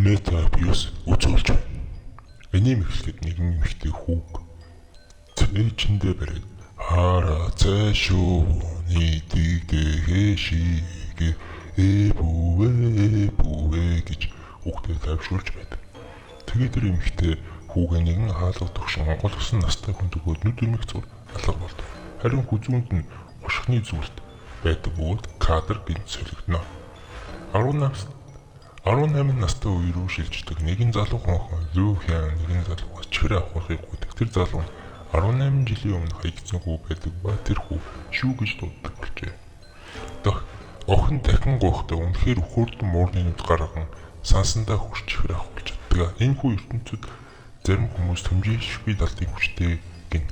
Метабиус үзүүлж байна. Энийг эхлэхэд нэгэн эмэгтэй хүүг цээжиндээ бариад хараа цаашуу нийтдэгхэшиг эбүвэ гэж хүүхдэд тайвшруулж байдаг. Тэгээд тэр эмэгтэй хүүгээ нэгэн хаалга тогшин онгойлгосон настай хүнд өгөөд нүд эмэх зур алга болдог. Харин хүзүүнд нь ушхны зүйлд байдаг бөгөөд кадр гинт солигдно. 18 настай үе рүү шилждэг нэгэн залуу хонхон Лю Хян нэгэн залуугаас чихрээ авахыг гуйдаг. Тэр залуу нь 18 жилийн өмнө хаягдсан хүү байдаг ба тэр хүү шүү гэж дууддаг болжээ. Охин дахин гуйхдаа үнэхээр өхөөрдөн муурны нүд гарган сансандаа хурц чихрээ авах болж чаддаг. Энэ хүү ертөнцид зарим хүмүүс төмжээшгүй далдын хүчтэй гин.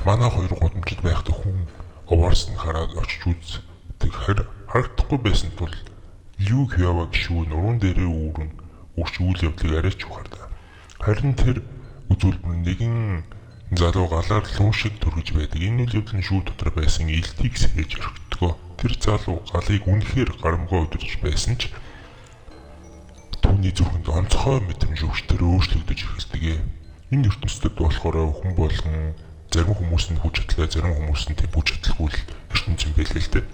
Манай хоёр гудамжид байхдаа хүн овоорс нь хараад очиж үздэг. Харагдахгүй байсан тул Лю Хяваг шүү нуруунд дээрээ үүрэн өгч үйл явдлыг арайч ухаардаг. Харин тэр үзүүлбэр нэгэн залуу галаар луун шиг төрөж байдаг. Энэ үйл явдал нь шүү дотор байсан элтийг сэрэж орхидгоо. Тэр залуу галыг үнэхээр гарамгаа өдөрж байсан ч түүний зүрхэнд онцгой мэдрэмж өгчтөр өөрчлөгдөж эхэлдэг. Энэ ертөнцид болохоор хүн болгон зарим хүмүүс нь хүч чадлаа, зарим хүмүүс нь хүч чадалгүй л ертөнц юм байлээ л дээ.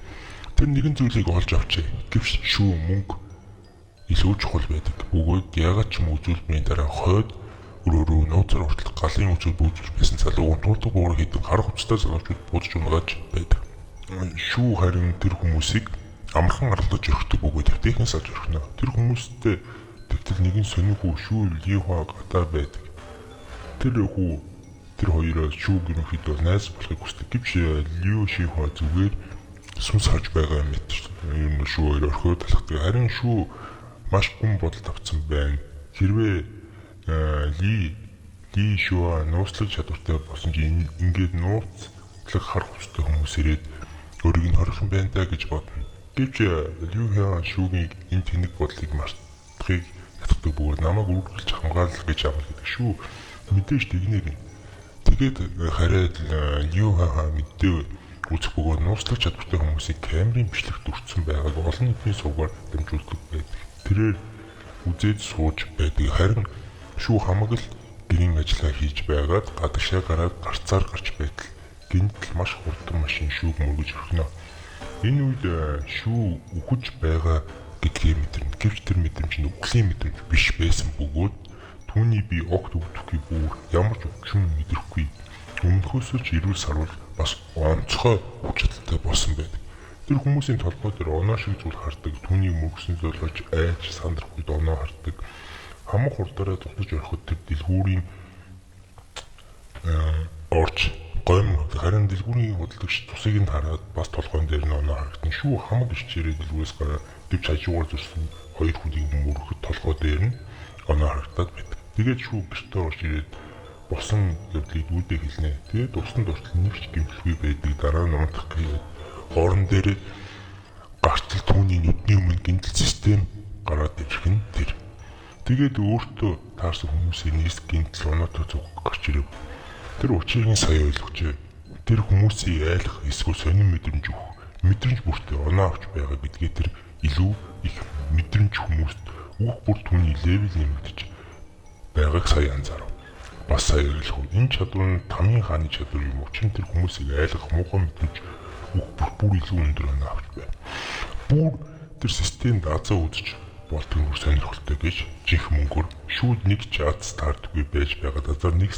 Тэр нэгэн зүйлийг олж авчээ. Гэвч шүү мөнгө илүү чухал байдаг. Бөгөөд ягаад ч юм үзүүлбэрийн дараа хойд өрөөрөө нууцаар хүртэл галын үзүүл бүүжж байсан залуу унтуулдаг буур хийдэг хар хувцастай залуучууд буудаж унагааж байдаг. Шүү харин тэр хүмүүсийг амархан аргалдаж өрхдөг бөгөөд тэвтэйхэн салж өрхнө. Тэр хүмүүстэй тэгтэл нэгэн сонин хүү шүү Ливха гадаа байдаг. Тэр хоёроо шүү гэнэхэд бол найз болохыг хүсдэг. Гэвч Лиу Шихва зүгээр сүнс харж байгаа юм мэт. Юм шүү хоёр орхиод талхдаг. Харин шүү маш гүн бодолд авсан байна. Хэрвээ Ли Шуа нууцлах чадвартай болсон ч ингээд нууцлах хар хувцастай хүмүүс ирээд өөрийг нь хорих юм байна даа гэж бодно. Гэвч Лю Хян шүүгийн энэ тэнэг бодлыг мартахыг ятгадаг бөгөөд намайг үргэлж хамгаалах гэж амлагддаг шүү. Мэдээж тэгнэ гин. Тэгээд хараад Лю Хян мэдээ үзэх бөгөөд нууцлах чадвартай хүмүүсийг камерын бичлэгт өртсөн байгааг олон нийтийн сувгаар дамжуулдаг байдаг. Тэрээр үзээд сууж байдаг. Харин шүү хамаг л гэрийн ажиллаа хийж байгаад гадагшаа гараад гарцаар гарч байтал гинтл маш хурдан машин шүүг мөргөж өрхнө. Энэ үед шүү үхэж байгаа гэдгийг мэдэрнэ. Гэвч тэр мэдрэмж нь үхлийн мэдрэмж биш байсан бөгөөд түүний бие огт өвдөхгүй бүр ямар ч өвчин мэдрэхгүй. Өмнөхөөсөө ч эрүүл сарвал бас онцгой хүч чадалтай болсон байдаг. Тэр хүмүүсийн толгой дээр оноо шиг зүйл хардаг. Түүний мөргсөн золиож айж сандрахгүй оноо хардаг. Хамаг хурдаараа дутаж ороход тэр дэлгүүрийн орж гомь харин дэлгүүрийн худалдагч тусыг нь хараад бас толгойн дээр нь оноо харагдана. Шүү хамаг ичээрээ дэлгүүрээс гараад дэвч хажуугаар зурсан хоёр хүнийг мөрөхөд толгой дээр нь оноо харагдаад байдаг. Тэгээд шүү гэртээ орж ирээд босон явдлыг үүдээ хэлнэ. Тэгээд усанд ортол нэг ч гэмтэлгүй байдаг. Дараа нь унтах гээд хоорон дээр гартал түүний нүдний өмнө гинтэл систем гараад ирэх нь тэр. Тэгээд өөртөө таарсан хүмүүсийн нийс гинтэл оноотой зүг гарч ирэв. Тэр учрыг сая ойлгожээ. Тэр хүмүүсийг айлах эсвэл сонин мэдрэмж өгөх, мэдрэмж бүртээ оноо авч байгаа гэдгээ тэр илүү их мэдрэмж хүмүүст бүх бүр түүний левел нэмэгдэж байгааг сая анзаарав. Бас сая ойлгов. Энэ чадвар нь тамийн хааны чадвар юм. Учир нь тэр хүмүүсийг айлах муухай мэдрэмж өгөх бүр илүү өндөр оноо авч байна. Бүр тэр системд азаа үзэж болтгоо сонирхолтой гэж жинх мөнгөөр шүүд нэг ч аз таардаггүй байж байгаа. Азар нэг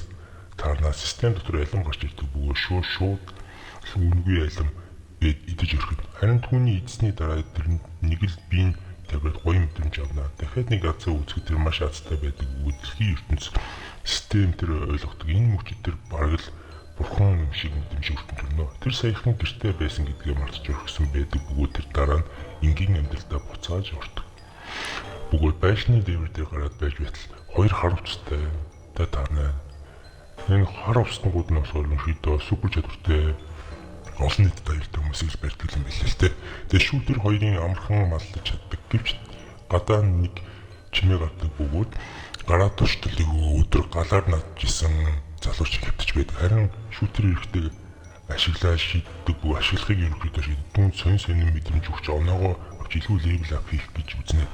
таарнаа систем дотор алим гарч ирдэг бөгөөд шууд үнгүй алим идэж өрхөд. Харин түүний эзсний дараа тэр нэг л биеийн тавиад гоё мэдрэмж авнаа. Дахиад нэг азаа үзэхэд тэр маш азтай байдаг. Дэлхийн ертөнц систем тэр ойлгодог. Энэ мөчид тэр бараг л бурхан юм шиг мэдрэмж өртөн төрнө. Тэр саяхан гэртээ байсан гэдгээ мартаж орхисон байдаг бөгөөд тэр дараа нь энгийн амьдралдаа буцааж ордог. Бөгөөд байшны дээвэр дээр гараад байж байтал хоёр хар хувцастай таарна. Энэ хар хувцснууд нь болохоор ерөнхийдөө супер чадвартай олон нийтэд аюултай хүмүүсийг барьдаг юм билээ л дээ. Тэгээ шүү тэр хоёрын амархан маллаж чаддаг. Гэвч гадаа нэг чимээ гардаг бөгөөд гараа туршдалыг өдөр галаар надчихсан залууч хэвтэж байдаг. Харин шүүтэр эрэхтэй ашиглаа шийддэг бүх ашиглахыг ерөнхийдөө шийддэг. Түүнд сонин мэдрэмж өгч оноогоо авч илүү левел ап хийх гэж үзнэ.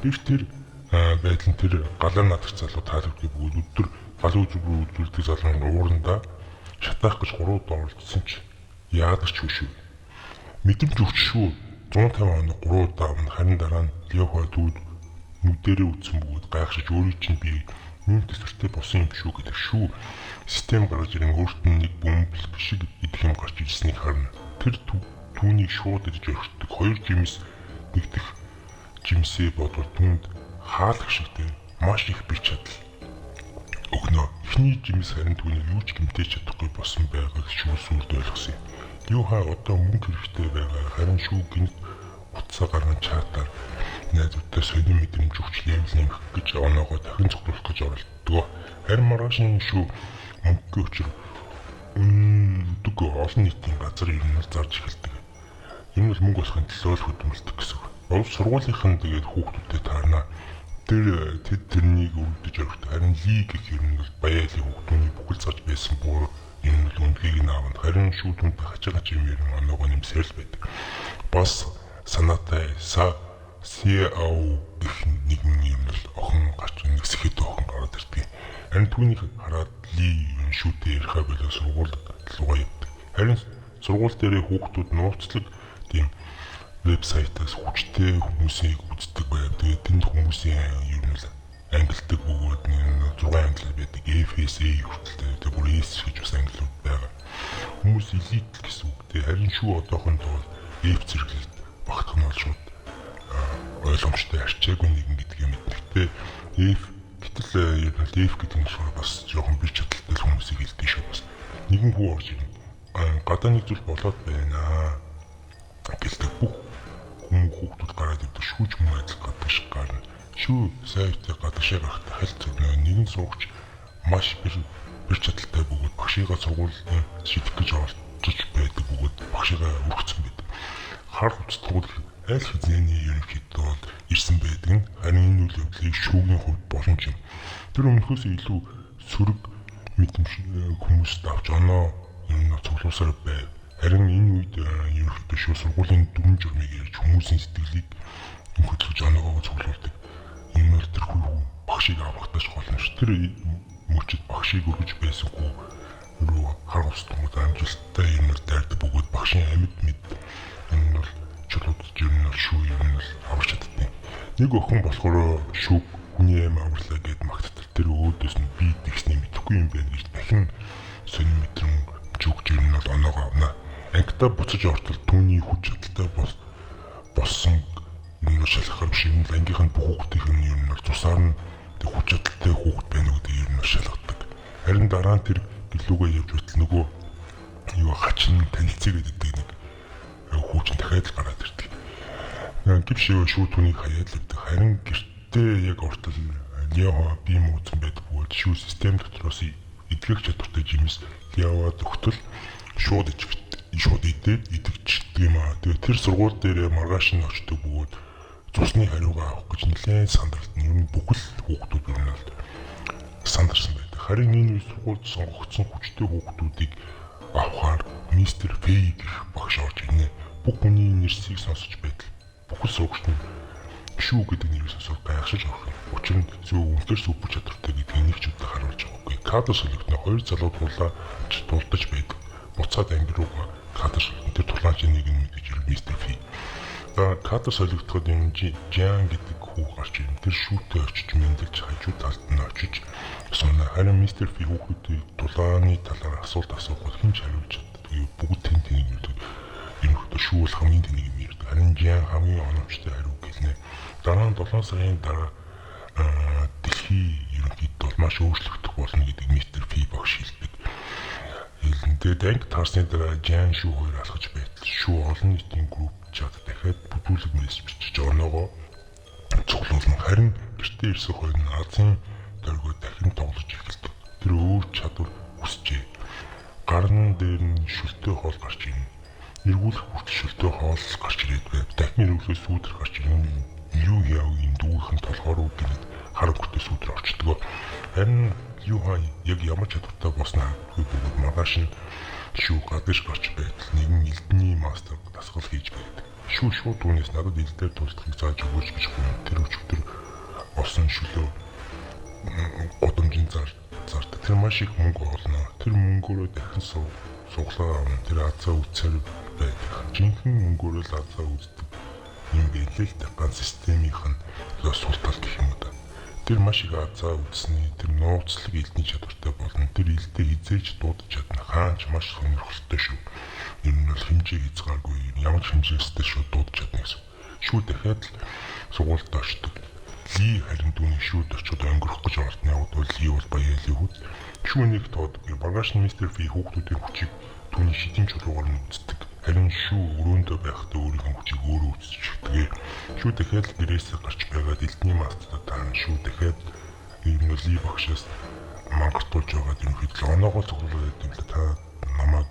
Гэвч тэр байдлын тэр галаар надах залуу таалагдгийг бөгөөд өдөр галуу зүрх үзүүлдэг залууны уурандаа шатаах гэж 3 удаа оролцсон ч яадаг ч шүү. Мэдрэмж өгч шүү. 150 хоног 3 удаа авна. Харин дараа нь Леохой дүүд нүдэрээ үтсэн бөгөөд гайхшиж өөрийн чинь би юм төсвөртэй болсон юм шүү гэдэг шүү. Систем гаргаж ирэн өөртөө нэг бөмбөл шиг идэх юм гарч ирснийг харна. Тэр түүнийг шууд идэж орхидог 2 жимс нэгдэх жимсээ бодвол түнд хаалх шигтэй маш их бич чадал өгнө. Эхний жимс харин түүнийг юу ч гэмтэж чадахгүй болсон байгааг шүү сүрд ойлгосон юм. Леохой одоо мөнгө хэрэгтэй байгаа. Харин шүү гинт утсаа гарган чатаар найзуудтай сонин мэдрэмж өгч левел нэмэх гэж оноогоо дахин цогцолох гэж оролддог. Харин маргааш нь шүү мөнгөний өчр өндөг олон нийтийн газар ирнээр зарж эхэлдэг. Энэ бол мөнгө болохын төлөө л хөдөлмөрлөдөг гэсэн үг. Боловч сургуулийнхан тэгээд хүүхдүүдэд таарна. Тэд тэрнийг өргөдөж орхидог. Харин Ли гэх юм бол баяалын хүүхдүүний бүхэл заж байсан буу юм л үндгийг наавд. Харин шүү түнд хачаагач юм ярин оноогоо нэмсээр л байдаг. Бас санаатай CAO гэх нэгэн юм л охин гарч нэгсэхэд охин гараад ирдэг. Харин түүнийг хараад Ли шүүтэй ярихаа болоо сургууль руугаа явдаг. Харин сургууль дээрээ хүүхдүүд нууцлаг тийм вебсайтаас хүчтэй хүмүүсийг үздэг байв. Тэгээд тэнд хүмүүсийн ер нь л ангилдаг бөгөөд 6 англи байдаг. FSA хүртэл тэгээд бүр S гэж бас ангилууд байгаа. Хүмүүс элит гэсэн үг. Харин шүү одоохондоо F зэрэглэлд багтах нь бол шууд ойлгомжтой арчаагүй нэгэн гэдэг юм. Гэхдээ гэтэл ер нь F гэдэг нь бас жоохон бич чадaltaй хүмүүсийг хэлдэг шүү бас. Нэгэн хүү орж ирнэ. Гадаа нэг зүйл болоод байна. Гэлдэг бүх хүүхдүүд гараад ирдэг шүүж мөн адил гадаг шиг гарна. Шүү сайтай гадагшаа гарахтаа хальт нэгэн суугч маш бич чадaltaй бөгөөд багшигаа сургуулийн шийдэх гэж оролцож байдаг бөгөөд багшигаа өргөцсөн байдаг. Хар хувцтгууд аль хэзээний ерөнхийдөө бол ирсэн байдаг нь харин энэ үйл явдлыг шүүгийн хувьд боломж юм. Тэр өмнөхөөс илүү сөрөг мэдрэмж хүмүүст авч оноо юм цуглуулсаар байв. Харин энэ үед ерөнхийдөө шүү сургуулийн дүрм журмыг ярьж хүмүүсийн сэтгэлийг хөдөлгөж оноогоо цуглуулдаг. Энэ бол тэр хүн багшийг авахтаж голно ш. Тэр мөчөд багшийг өргөж байсангүй рүү хар хувцтгууд амжилттай юмэр дайрдаг бөгөөд багшийн амьд мэд энэ бол чөлөөдөж юм бол шүү юм бол аварч чаддаг. Нэг охин болохоор шүү хүний аим аварлаа гэд магтдаг. Тэр өөдөөс нь би тэгсний мэдэхгүй юм байна гэж дахин сонир мэдрэмж өгч юм бол оноогоо авна. Ангита буцаж ортол түүний хүч чадалтай болсон юм шалгахаар биш юм. Ангийнх нь бүх хүүхдийн юм бол тусаар нь хүч чадалтай хүүхд байна гэдэг юм шалгадаг. Харин дараа нь тэр гэлүүгээ явж байтал нөгөө юу хачин танилцъя гэдэг нэг хүүчин дахиад л гараад ирдэг. Гэвч шүү түүнийг хаяад л өгдөг. Харин гэртээ яг ортол Леохой би мууцсан байдаг бөгөөд шүү систем дотроос эдгэх чадвартай жимс Леохойд өгтөл шууд идээд идэгчдэг юм аа. Тэгээд тэр сургууль дээр маргааш нь очдог бөгөөд цусны хариугаа авах гэж нэлээд сандралт нь юм бүхэл хүүхдүүд юм л сандарсан байдаг. Харин энэ сургуульд сонгогдсон хүчтэй хүүхдүүдийг авахаар мистер Фэй гэх багш орж ирнэ. Бүх хүний нэрсийг сонсож байтал бүхэл сурагч нь шүү гэдэг нэрийг сонсоод гайхшиж орох. Учир нь үнэхээр супер чадвартай гэдгийг нэг ч удаа харуулж байгаагүй. Кадр солигдно 2 залуу дулдаж байдаг. Буцаад анги руугаа кадр тэр тулаачийн нэг нь мэдээж мистер Фэй. Кадр солигдоход юм Жан гэдэг хүү гарч ирнэ. Тэр шүүтэй очиж мэндэлж хажуу талд нь очиж сонно. Харин мистер Фэй хүүхдүүдийн дулааны талаар асуулт асуухад хэн ч хариулж чаддаг. Бүгд тэнэг мэддэг. Энэ хөтө шүү бол хамгийн тэнэг юм ярьдаг. Харин Жан хамгийн оновчтой хариу гэлнэ. Дараа нь 7 сарын дараа дэлхий ерөнхийдөө маш өөрчлөгдөх болно гэдэг мистер Фэй багш хэлдэг. Тэгээд анги таарсны дараа Жан шүү хоёр алхаж байтал шүү олон нийтийн групп чат дахиад бүдүүлэг мессеж бичиж оноогоо цуглуулна. Харин гэртээ ирсэн хоёр нь Азийн дөргөө дахин тоглож эхэлдэг. Тэр өөр чадвар хүсжээ. Гарн дээр нь шөлтөө хоол гарч ирнэ. Эргүүлэх хүртэл шөлтөө хоол гарч ирээд байв. Дахин эргүүлэхээс сүүдэр гарч ирнэ. Юу яав юм дүүхэн толгоор уу гэдэг харангуйтай сүүдэр орчдөг. Харин Леохой яг ямар чадвартай босноо бүгд маргааш нь шүү гадагш гарч байтал нэгэн элдний мастер дасгал хийж байдаг. Шүү шууд түүнээс надад элдээр тулдахыг зааж өгөөч гэж хүн тэр өчигдөр олсон шүлөө годомжин зардаг. Тэр маш их мөнгө олно. Тэр мөнгөөрөө дахин суглаа авна. Тэр азаа үзсээр байдаг. Жинхэнэ мөнгөөрөө л азаа үздэг юм гэлээ л ганц системийнх нь сул тал гэх юм да. Тэр маш их азаа үзсний тэр нууцлаг элдний чадвартай болно. Тэр элдээ хизээж дуудаж чадна. Хаач маш сонирхолтой шүү. Ер нь бол хэмжээ хязгааргүй ямар хэмжээстэй шүү дуудаж чадна гэсэн. Шүү дахиад л сургуульд очдог. Ли харин түүний шүүд очиод өнгөрөх гэж ордны явд бол Ли бол баялын хүүд. Шүүнийг тоод багаж мистер Фи хүүхдүүдийн хүчийг түүний шидийн чулуугаар нь үздэг. Харин шүү өрөөндөө байхдаа өөрийнхөө хүчийг өөрөө үзчихдэг. Шүү дахиад гэрээсээ гарч байгаад элдний мастад таана шүү дахиад юм нь Ли багшаас мангартуулж байгаад ерөнхийдөө оноогоо цуглуулад байдаг л та намайг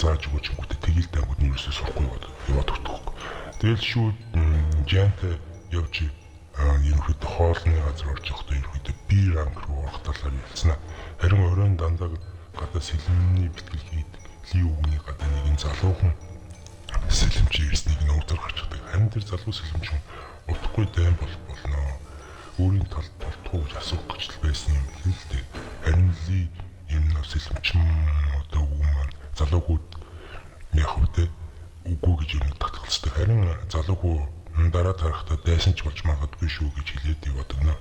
зааж өгч хүүхдэд тэгээл дангууд нь ерөөсөө сурахгүй яваад өгдөг. Тэгэл шүү Жантай явж ерөнхийдөө хоолны газар орж явахдаа ерөнхийдөө би ранг руу орох талаар ялцнаа. Харин оройн дандаа гадаа сэлмний бэлтгэл хийдэг. Ли үгний гадаа нэгэн залуухан сэлэмч ирснийг нөөдөр гарч чаддаг. Харин тэр залуу сэлэмч удахгүй дайм болно. Өөрийн талд тултууж асуух гэж байсан юм л дээ. Харин Ли энэ сэлэмч одоо үмэн залуугууд яг үедээ үгүй гэж юм татгалцдаг. Харин залуугүй дараа тарахтаа дайсан ч болж магадгүй шүү гэж хэлээд яваад өгнө.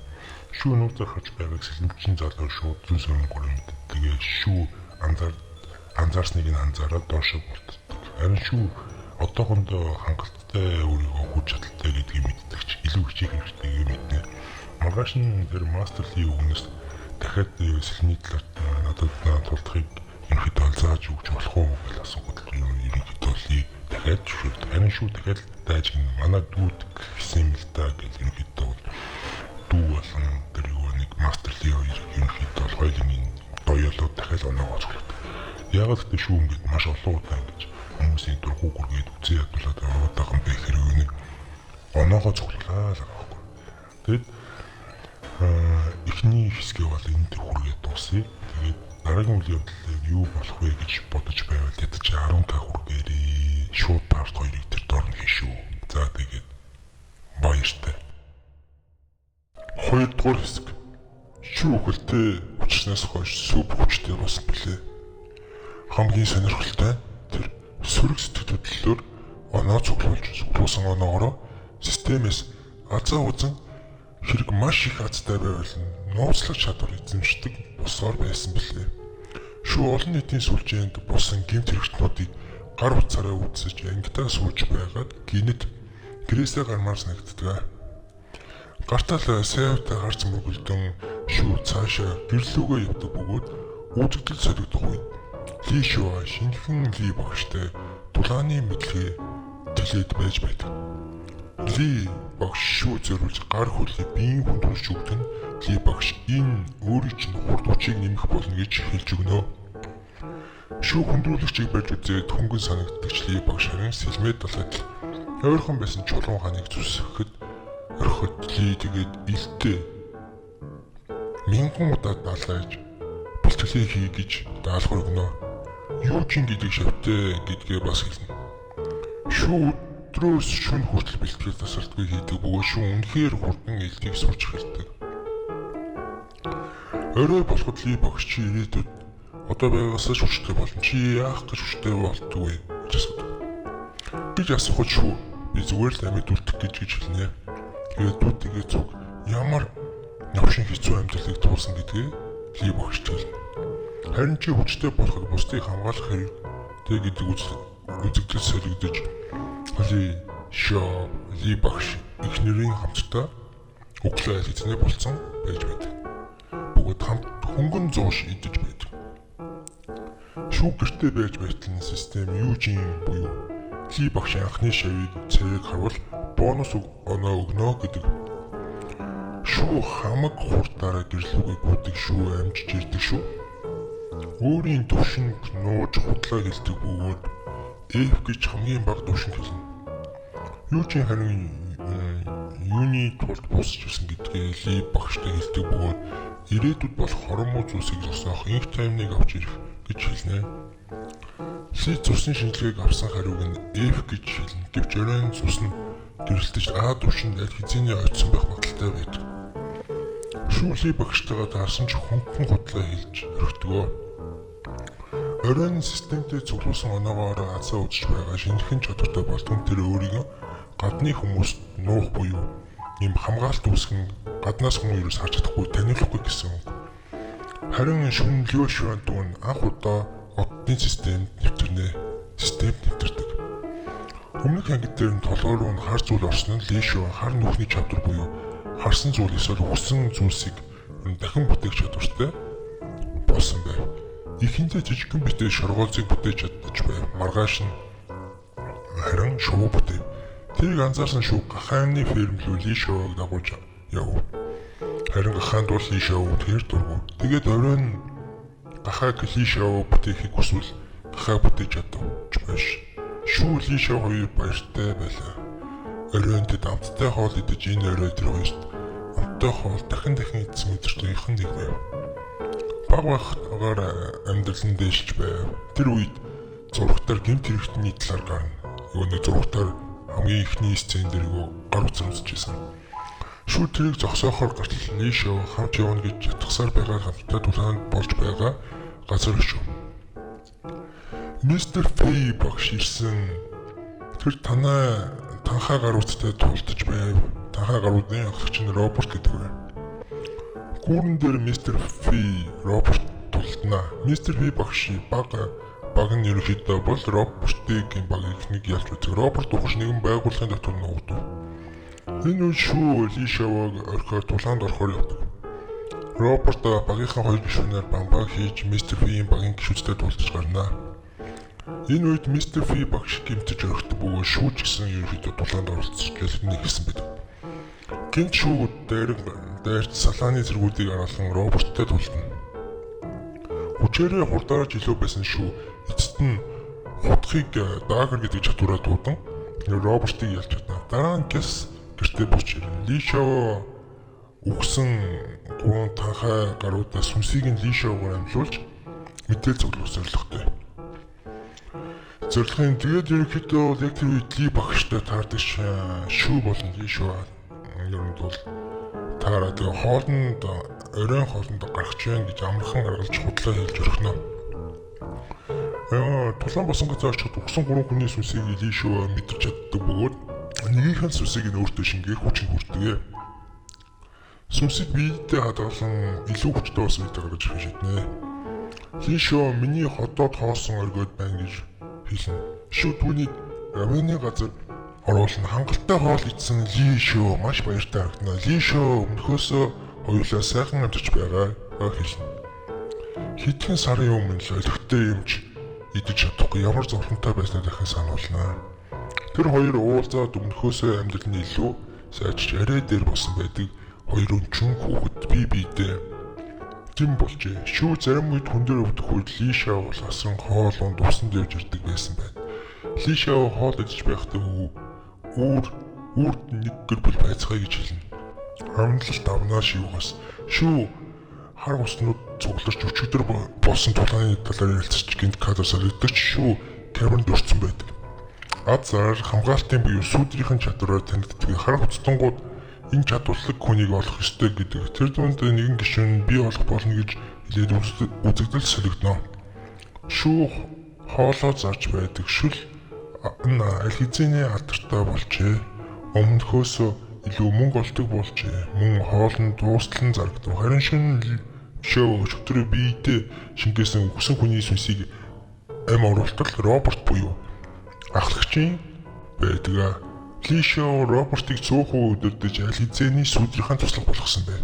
Шүү нууцаар харж байгааг сэлэмчийн залуу шууд зүүн сөрөнгөөр мэддэг. Тэгээ шүү анзаарсныг нь анзаараад доошоо бүрддэг. Харин шүү одоохондоо хангалттай өөрийгөө хүч чадалтай гэдгийг мэддэг ч илүү хичээх хэрэгтэйг мэднэ. Маргааш нь тэр мастер Ли өгнөөс дахиад сэлмний талаар надад тулдахыг ерөнхийдөө зааж өгч болох уу гэж асуугаад ерөнхийдөө Ли дахиад шүүд. Харин шүү дахиад daaj гин манай дүүд гэсэн юм л да гэж ерөнхийдөө дүү болон тэр нэг мастер Ли ерөнхийдөө хоёулын доёолоо дахиад оноогоо цуглаад. Яг л тэ шүү ингээд маш олон удаа ингэж хүмүүсийн дургу гүргээд үзээ ядуулаад яваадахан бэ хэрэг нэг оноогоо цуглаа л байгаа. Тэгэд эхний хэсгээ бол энэ төр хүргээд дуусъя. Тэгээд дараагийн үйл явдлыг юу болох вэ гэж бодож байвал ядаж 10 та хүргээрээ шууд парт 2-ыг тэр дор нь хийшүү. За тэгээд баяртай. 2 дугаар хэсэг. Шүү хөлтэй хүчнээс хойш сүп хүчтэй болсон билээ. Хамгийн сонирхолтой тэр сөрөг сэтгэлдлөөр оноо цуглуулсан оноогоороо системээс азаа үзэн хэрэг маш их азтай байвал нууцлах чадвар эзэмшдэг босоор байсан билээ. Шүү олон нийтийн сүлжээнд бусан гэмт хэрэгтнүүдийг гар утсаараа үзэж ангидаа сууж байгаад гинэд гэрээсээ гармаар санагддаг. Гартал сайвтай гарц мөргөлдөн шүү цаашаа гэрлүүгээ явдаг бөгөөд үүдгдэл солигдох үед Ли шүү шинхэн Ли багштай дулааны мэдлэгээ тэлээд байж байдаг. Ли багш шүү зөрүүлж гар хөлийг биеийн хүндрүүлж өгдөг нь Ли багш энэ өөрийн чинь хурд хүчийг нэмэх болно гэж хэлж өгнө. Шүү хүндрүүлэгчийг барьж үзээд хөнгөн санагддаг Ли багш харин сэлмээд болоод ойрхон байсан чулуун ханыг зүсгэхэд орхид Ли тэгээд илтээ мянган удаа даалгаж бэлтгэлээ хий гэж даалгавар өгнө. Юу ч гэдэг шавтай гэдгээ бас хэлнэ. Шүү өдрөөс шөнө хүртэл бэлтгэл тасардгүй хийдэг бөгөөд шүү үнэхээр хурдан элдийг сурч эхэлдэг. Орой болоход Ли багш чи ирээдүйд одоо байгаас ч хүчтэй болно. Чи яах гэж хүчтэй болдгоо гэж асуув. Гэж асуухад шүү би зүгээр л амьд үлдэх гэж хэлнэ. Тэгээд дүүтэйгээ зүг ямар навшин хэцүү амьдралыг туулсан гэдгээ Ли багш хэлнэ. Харин чи хүчтэй болохыг бусдыг хамгаалах хэрэгтэй гэдэг үзэгдэл солигдож Ли шоо Ли багш их нэрийн хамтдаа өглөө айл эзнээ болцсон байж байдаг. Бүгд хамт хөнгөн зоош идэж байдаг. Шүү гэртээ байж байтал систем юужийн буюу Ли багш анхны шавийг царайг харвал бонус оноо өгнө гэдэг. Шүү хамаг хурдаараа гэрлүүгээ гүдэг шүү амжиж ирдэг шүү. Өөрийн төвшинг нууж худлаа хэлдэг бөгөөд F гэж хамгийн бага төвшинг хэлнэ. Юужийн харин юуны тулд босч ирсэн гэдгээ Ли багштай хэлдэг бөгөөд ирээдүйд болох хормоо зүйлсийг зогсоох инх таймныг авч ирэх гэж хэлнэ. Ли цусны шинжилгээг авсан хариуг нь F гэж хэлнэ. Гэвч оройн цус нь гэрэлтэж А төвшинд аль хэзээний очсон байх магадлал гайхалтай байдаг. Шүүлийн багштайгаа таарсан ч хөнгөн худлаа хэлж өргөдгөө. Оройн системтэй цуглуулсан оноогоор азаа үзэж байгаа шинэхэн чадвартай болдгон тэр өөрийгөө гадны хүмүүст нуух буюу ийм хамгаалалт үүсгэн гаднаас хүн юус харж чадахгүй таниулахгүй гэсэн үг. Харин шүнлөө шуан дүүн анх удаа оддын системд нэвтэрдэг. Өмнөх ангид дээр нь толгой руу хар зүйл орсон нь лишо хар нүхний чадвар буюу харсан зүйл эсвэл хүссэн зүйлсийг дахин бүтээх чадвартай болсон байв. Ихэндээ жижигхэн битэй шоргоолцыг бүтээж чаддаж байв. Маргааш нь харин шувуу бүтэв. Тэрийг анзаарсан шүү гахааны ферм рүү лишоог дагуулж яв. Харин гахаанд бол лишоо тэр дургу. Тэгээд оройн гахааг лишоо бүтээхийг хүсвэл гахаа бүтээж чадвч байж. Шүү лишоо хоёр баяртай байлаа. Оройн тэд амттай хоол идэж энэ орой тэр хоёрт амттай хоол дахин идсэн өдөртөөнийхэн нэг байв. Баг багтаагаар амьдралын дээшж байв. Тэр үед зургатаар гэмт хэрэгтний талаар гарна. Нөгөө зургатаар хамгийн ихний сцен дээр гар утсаар үзчихсэн. Шүү тэрийг зогсоохоор гартал лишоо хамт явна гэж ятгсаар байгаа хамтдаа тулаанд болж байгаа газар шүү. Мистер Фи багш ирсэн. Тэр танхаа гаруудтай тулдаж байв. Танхаа гаруудын агч нь Роберт гэдэг вэ. Гүүрэн дээр мистер Фи Роберт тулдана. Мистер Фи багш баг нь ерөнхийдөө бол Робертыг баг ихнийг ялж үзэг. Роберт ухаж нэгэн байгууллагын дотор нуугдав. Энэ үе шүү лишоог орхиод тулаанд орохоор явдаг. Роберт багийнхаа хоёр гишүүнээр бамбаг хийж мистер Фиийн багийн гишүүдтэй тулдаж гарнаа. Энэ үед мистер Фи багш гэмтэж орхидог бөгөөд шүүж гисэн ерөнхийдөө тулаанд оролцож гэлний гэсэн байд. Гэнт шүүгүүд дайрч салааны зэргүүдийг араалан Роберттэй тулдана. Хүчээрээ хурдаарж илүү байсан шүү. Эцэст нь хутгийг дагер гэдэг чадвараа дуудан Робертыг ялж чадна. Дараа нь гэртээ буч ирнэ. Лишоо үгсэн гурван танхаа гаруудаас сүнсийг нь лишоогоор амжуулж мэдээл цуглуулах зорилготой. Зорилгын тэгээд ерөнхийдөө бол яг тэр үед ли багштай таардаг шүү болон лишоо ер нь бол таараад хоолнд оройн хоолнд гарах ч юм гэж амархан гаргалж худлаа хэлж өрхнө. Тулаан босон газар очиод үгсэн гурван хүний сүнсийг лишоо мэдэрч чаддаг бөгөөд нэгийнхэн сүнсийг нь өөртөө шингээх хүчин хүртдэг. Сүнсийг биедээ хадгалан илүү хүчтэй болсон үед гаргаж ирэх шийднэ. Лишоо миний ходоод хоосон оргиод байна гэж хэлнэ. Шүү түүнийг равны газар оруулна. Хангалттай хоол идсэн лишоо маш баяртай харагдана. Лишоо өмнөхөөсөө хоёулаа сайхан амжиж байгаа хэлнэ. Хэдхэн сарын өмнө л олигтой юмч идэж чадахгүй ямар зовлонтой байснаа дахин сануулна. Тэр хоёр уулзаад өмнөхөөсөө амьдрал нь илүү сайжиж арай дээр болсон байдаг. Хоёр өнчөн хүүхэд бие биедээ тийм болжээ. Шүү зарим үед хүн дээр өвдөх үед лишоо бол асран хоолунд усанд явж ирдэг байсан байна. Лишоо хоол идэж байхдаа үрд нэг гэр бүл байцгаая гэж хэлнэ. Амналт авнаа шивгаас шүү хар уснууд цугларч өчигдөр болсон тулааны талаар ярилцаж гинт кадр солигдож шүү камеранд өрцөн байдаг. Ад зараар хамгаалтын буюу сүдрийн чадвараар танигддаг хар хуцтангууд энэ чадварлаг хүнийг олох ёстой гэдэг. Тэр дунд нэгэн гишүүн бий олох болно гэж хэлээд үзэгдэл солигдно. Шүү хоолоо зарж байдаг шүл аль хэзээний алдартай болжээ. Өмнөхөөсөө илүү мөнгө олдог болжээ. Мөн хоолнд дуустал нь зарагдав. Харин шөнө шоу өчигдөр биедээ шингээсэн үгсэн хүний сүнсийг ам оруултал Роберт буюу ахлагчийн байдаг. Лишоо Робертыг 100% өдөрдөж аль хэзээний сүдрийн туслах болгосон байв.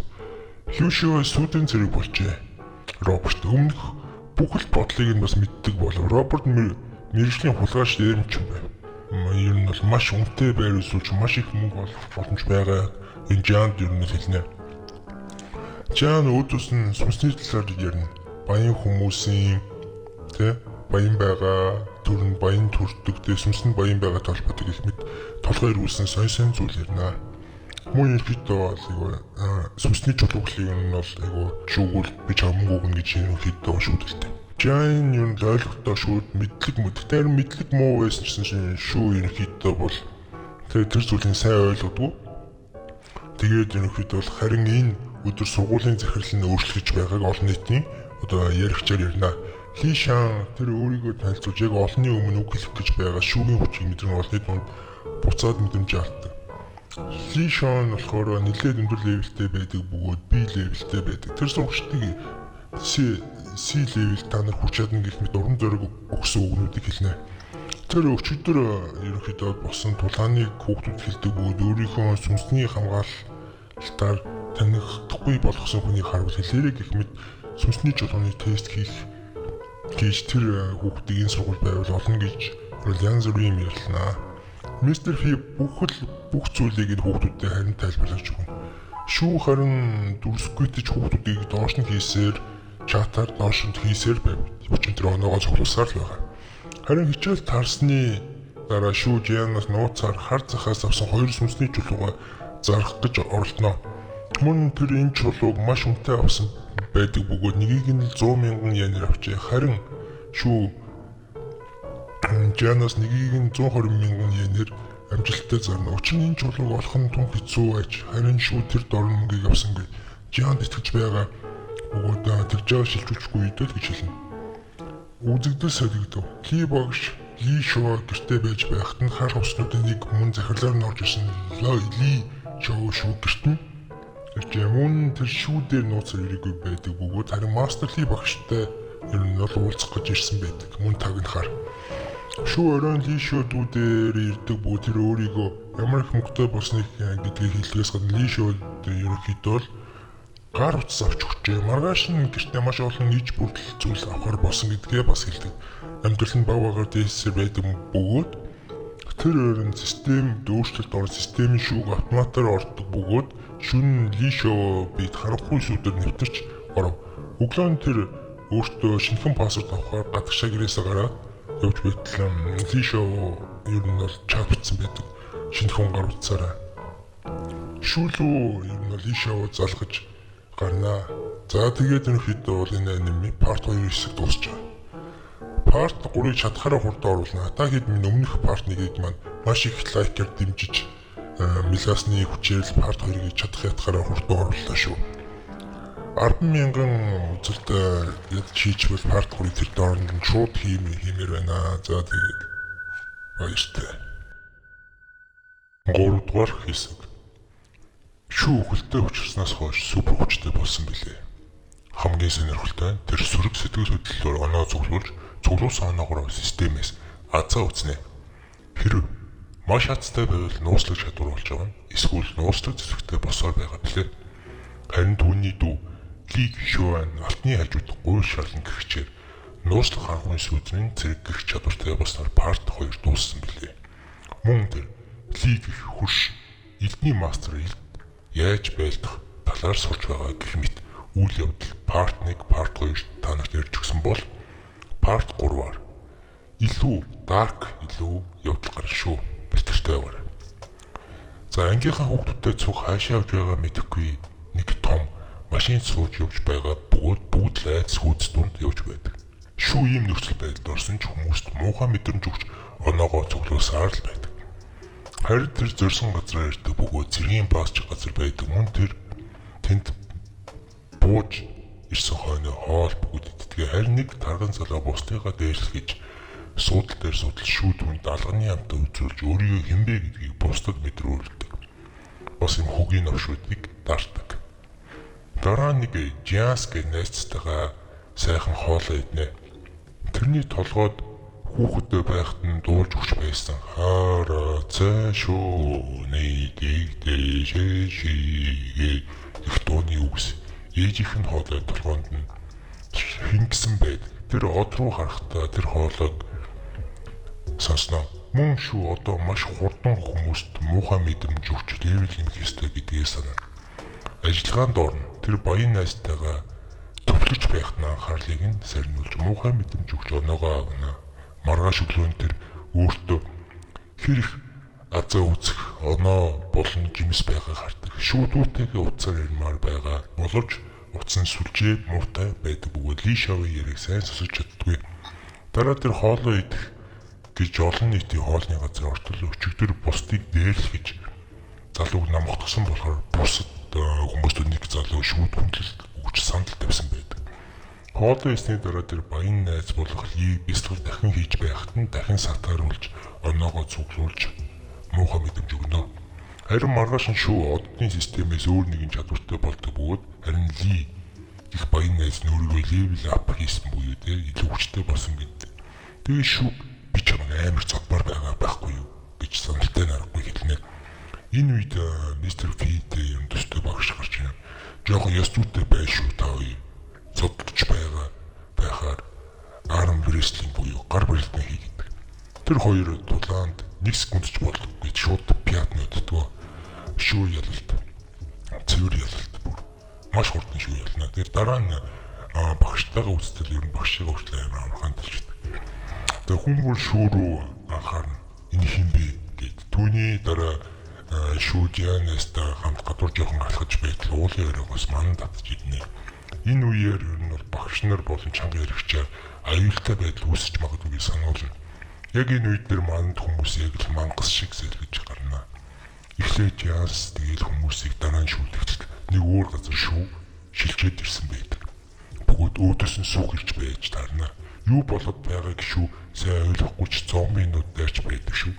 Лишоо сүдэн зэрэг болжээ. Роберт өмнөх бүхэл бодлыг нь бас мэддэг болов. Роберт мэргэжлийн хулгайч дээрмчин байв. Ер нь бол маш үнэтэй байр үзүүлж маш их мөнгө олох боломж байгаа. Энэ Жанд ер нь хэлнэ. Жан өөдөөс нь сүнсний талаар ярина. Баян хүмүүсийн баян байгаа төрн баян төрдөг сүнс нь баян байгаа толботыг их мэд толгой ирүүлсэн сонь зүйл ярина. Мөн ерөөхдөө бол сүнсний чулууглыг нь бол айгу шүүгүүл би чамгүй гэн гэж ерөөхдөө шүүдэлтэй. Жан юм ойлгохтой шүүд мэдлэг мэдгээр мэдлэг муу байсан чинь шүү ерөөхдөө бол тэр зүйлийн сайн ойлгодгүй. Тэгээд ерөнхийдөө бол харин энэ өдөр сургуулийн захирлын өөрчлөгдөж байгааг олон нийтийн одоо яригчаар ярина. Ли Шан тэр өөрийгөө танилцуулж яг олонний өмнө үг хэлэх гэж байгаа шүүгийн хүчийг мэдрэн олонний дунд буцаад мэдрэмж алддаг. Ли Шан болохоор нэлээд өндөр левелтэй байдаг бөгөөд B левелтэй байдаг. Тэр сурагчдыг C level та нар хүрч чадна гэх мэт урам зориг өгсөн үгнүүдийг хэлнэ. Тэр өчигдөр ерөнхийдөө босон тулааныг хүүхдүүд хэлдэг бөгөөд өөрийнхөө сүнсний хамгаалтаар танихдахгүй болгосон хүний харвал хэлээрэй гэх мэт сүнсний жолооны тест хийж тэр хүүхдийг энэ сургууль байвал олно гэж янз бүрийн юм ярьлаа. Мистер Фи бүх зүйлийг энэ хүүхдүүдэд харин тайлбарлаж өгнө. Шүү харин дүрсгүйтэж хүүхдүүдийг доош нь хийсээр чатаар доош нь хийсээр байв. Өчигдөр тэр оноогоо цуглуулсаар л байгаа. Харин хичээл таарсны дараа шүү Жианаас нууцаар хар захаас авсан 2 сүнсний чулууга зарах гэж оролдоно. Мөн тэр энэ чулууг маш үнэтэй авсан байдаг бөгөөд нэгийг нь 100,000 янаар авчээ. Харин шүү Жианаас нэгийг нь 120,000 янаар амжилттай зарна. Учир нь энэ чулууг олох нь тун хэцүү аж. Харин шүү тэр дорн мөнгийг авсан гэж Жианд итгэж байгаа бөгөөд тэгж байгаа шилжүүлэхгүй идэл гэж хэлнэ. Үзэгдэл солигдов. Ли багш Ли Шоо гэртээ байж байхад нь хар хувцнуудын нэг мөн захирлаар нь орж ирсэн. Ли Шоо шүү гэрт нь Жэмүн тэр шүү дээр нууцаар ирээгүй байдаг бөгөөд харин Мастер Ли багштай ер нь бол уулзах гэж ирсэн байдаг. Мөн тагнахаар шүү оройн Ли Шоо дүүдээр ирдэг бөгөөд тэр өөрийгөө ямар их мөнгөтэй болсныг гэдгийг хэлгээс гадна Ли Шоод ерөнхийдөө л гар утас авч өгчээ. Маргааш нь гэртээ маш олон иж бүрдэл зүйл авахар болсон гэдгээ бас хэлдэг. Амьдрал нь баг багаар дээсээр байдаг бөгөөд тэр өрн систем өөрчлөлт орон системийн шүүг автоматар ордог бөгөөд шүн Ли Шоо бид харахгүй сүудээр нэвтэрч оров. Өглөө тэр өөртөө шинэхэн пассворд авахар гадагшаа гэрээсээ гараад явж байтал Ли Шоо ер нь бол чат бичсэн байдаг. Шинэхэн гар утсаараа. Шүүлүү ер нь Ли Шоо залгаж гарнаа. За тэгээд ерөнхийдөө бол энэ аними part 2 хэсэг дуусч байгаа. Part 3-ыг чадхаараа хурдан оруулна. Та хэд минь өмнөх part 1-ийг маань маш их лайкаар дэмжиж Миласны хүчээр part 2-ыг чадах ятгаараа хурдан орууллаа шүү. 10,000 үзэлт ядч хийчихвэл part 3-ыг тэр дооронд нь шууд хиймээр байна. За тэгээд баяртай. 3 дугаар хэсэг. Шүү хөлтэй учирснаас хойш супер хүчтэй болсон билээ. Хамгийн сонирхолтой нь тэр сөрөг сэтгэл хөдлөлөөр оноо цуглуулсан оноогоор системээс азаа үзнэ. Хэрв маш азтай байвал нууцлах чадвар болж байгаа нь эсвэл нууцлах зэвсэгтэй босоор байгаа билээ. Харин түүний дүү Ли Шуан алтны хажууд гуйр шарлан гихчээр нууцлах анхны сүйдний зэрэг гих чадвартай болсноор part 2 дууссан билээ. Мөн тэр Ли гих хурш элдний мастер яаж байлдах талаар сурч байгаа гэх мэт үйл явдал part 1 part 2 та нарт ярьж өгсөн бол part 3-аар илүү dark илүү явдал гарна шүү. Бэлтгэртэй байгаарай. За ангийнхаа хүүхдүүдтэй цуг хаашаа явж байгаа мэдэхгүй нэг том машин сууж явж байгаа бөгөөд бүгд л айц хүйц дунд явж байдаг. Шүү ийм нөхцөл байдалд орсон ч хүмүүст муухай мэдрэмж өгч оноогоо цуглуулсаар л байдаг. Харин тэр зорьсон газраа ирдэг бөгөөд цэргийн баасч газар байдаг мөн тэр тэнд бууж ирсэн хойно хоол бүгд иддэг. Харин нэг тарган залуу бусдыгаа дээрлэж суудал дээр судал шүү түнд алганы амтаа үзүүлж өөрийгөө хинбэ гэдгийг бусдад мэдрүүлдэг. Бас юм хөгийн новшуудыг дартаг. Дараа нэг Жиас гэх найзтайгаа сайхан хоолоо иднэ. Тэрний толгойд хүүхэдтэй байхад нь дуулж өгч байсан. Хараа цаа шүү нэгийг дэшээ их тооны үгс. Ээжийнх нь хоолой толгойд нь хингсэн байд. Тэр од руу харахтаа тэр хоолойг сонсноо. Мөн шүү одоо маш хурдан хүмүүст муухай мэдрэмж өгч левел нэмэх ёстой гэдгээ санана. Ажиллагаанд орно. Тэр баян найзтайгаа төвлөж байхад нь анхаарлыг нь сарниулж муухай мэдрэмж өгч оноогоо агна. Маргааш өглөө тэр өөртөө хэр их азаа үзэх оноо болон жимс байгааг хардаг. Шүү дүүтэйгээ уцаар ирмээр байгаа боловч утсан сүлжээ муутай байдаг бөгөөд Ли Шогийн яриг сайн сонсож чаддгүй. Дараа тэр хоолоо идэх гэж олон нийтийн хоолны газар ортол өчигдөр бусдыг дээрлэх гэж залууг намгтгсан болохоор бусад хүмүүст нэг залуу шүүд хүндлэл өгч сандал тавьсан байдаг. Хоолой эсний дараа тэр баян найз болох Ли бэлтгэл дахин хийж байхад нь дахин сатааруулж оноогоо цуглуулж муухай мэдрэмж өгнө. Харин маргааш нь шүү оддын системээс өөр нэгэн чадвартай болдог бөгөөд харин Ли их баян найз нь өөрийгөө левел ап хийсэн буюу илүү хүчтэй болсон гэдэг. Тэгээ шүү би ч амар цогмор байгаа байхгүй юу гэж саналтай нарахгүй хэлнэ. Энэ үед мистер Фид юм төстэй багш гарч ирв. Жохон ёс зүйтэй байш шүү та хоёр. Цогтж байхаар арм wrestling буюу гар барилтны хийгээд. Тэр хоёр тулаанд 1 секунд ч болдоггүй шууд пиатны өддгөө. Шүү ялалт. Цэвэр ялалт бүр маш хурдан шүү ялна. Тэр дараа нь багштайгаа үзтэл ер нь багшийг өөрчлөө амар амархан талчдаг. Тэр хүн бүр шүү рүү анхаарна. Энэ хин бэ гэд. Түүний дараа шүү Жанэстай хамт гадуур жоохон алхаж байтал уулын өрөөгөөс ман татж иднэ. Энэ үеэр ер нь бол багш нар болон чанга хэрэгчээр аюултай байдал үүсэж магадгүй сануулна. Яг энэ үед тэр манд хүмүүс яг л мангас шиг сэлгэж гарна. Эхлээд Жанс тэгэл хүмүүсийг дараа нь шүлэгчд нэг өөр газар шүү шилжээд ирсэн байдаг. Бүгд өөдөөс нь сүх ирж байж таарна. Юу болоод байгааг шүү сайн ойлгохгүй ч зомбинууд дайрч байдаг шүү.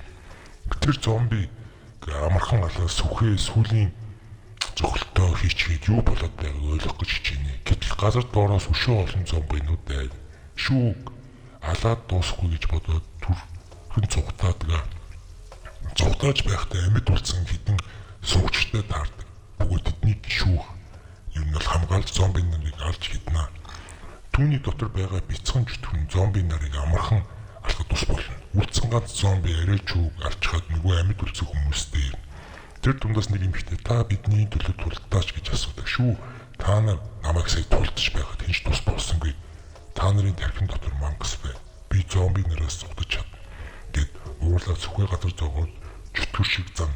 Тэр зомби амархан алаа сүхээ сүлийн зохилтоо хийчихэд юу болоод байгааг ойлгох гэж хичээнэ. Гэтэл газар доороос өшөө олон зомбинууд дайр. Шүүг алаад дуусахгүй гэж бодоод түрхэн цугтаадаг. Цугтааж байхдаа амьд болсон хідэн суугчтай таардаг. Бүгд тэднийг шүүх юм бол хамгаалж зомби нарыг алж хіднэ. Түүний дотор байгаа бяцхан чөтгөн зомби нарыг амархан алхад тус болно. Үлдсэн ганц зомби арай чүүг алчхад нөгөө амьд үлдсэн хүмүүстэй юм. Тэр дундаас нэг эмэгтэй та бидний төлөө тултаач гэж асуудаг шүү. Та нар намайг сая тулдаж байхад хинч тус болсонгүй. Та нарын тархин дотор мангас бай. Би зомби нараас зугдаж чадна. Гэт уурлаа сүхээ газар зогоод чөтгөр шиг зан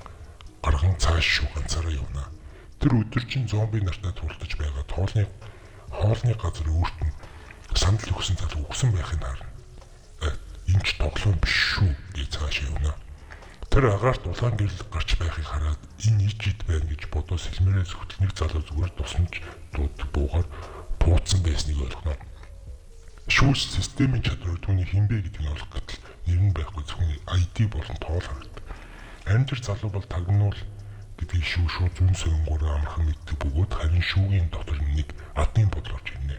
гарган цааш шүү ганцаараа явна. Тэр өдөр чинь зомби нартай тулдаж байгаа хоолны газар өөрт нь сандал өгсөн залуу өгсөн байхыг харна. Энэ ч тоглоом биш шүү гэж цааш явна. Тэр агаарт улаан гэрэл гарч байхыг хараад энэ ичид байна гэж бодоо сэлмээрээс хөтөл нэг залуу зүгээр тусамж буугаар бууцсан байсныг ойлгоно. Шүүс системийн чадвар түүний хинбэ гэдгийг олох гэтэл нэр нь байхгүй зөвхөн ID болон тоол харагдав. Харин тэр залуу бол тагнуул гэдгийг шүү шууд зүүн сөнгөөр амархан мэддэг бөгөөд харин шүүгийн дотор нэг админ бодлооч ирнэ.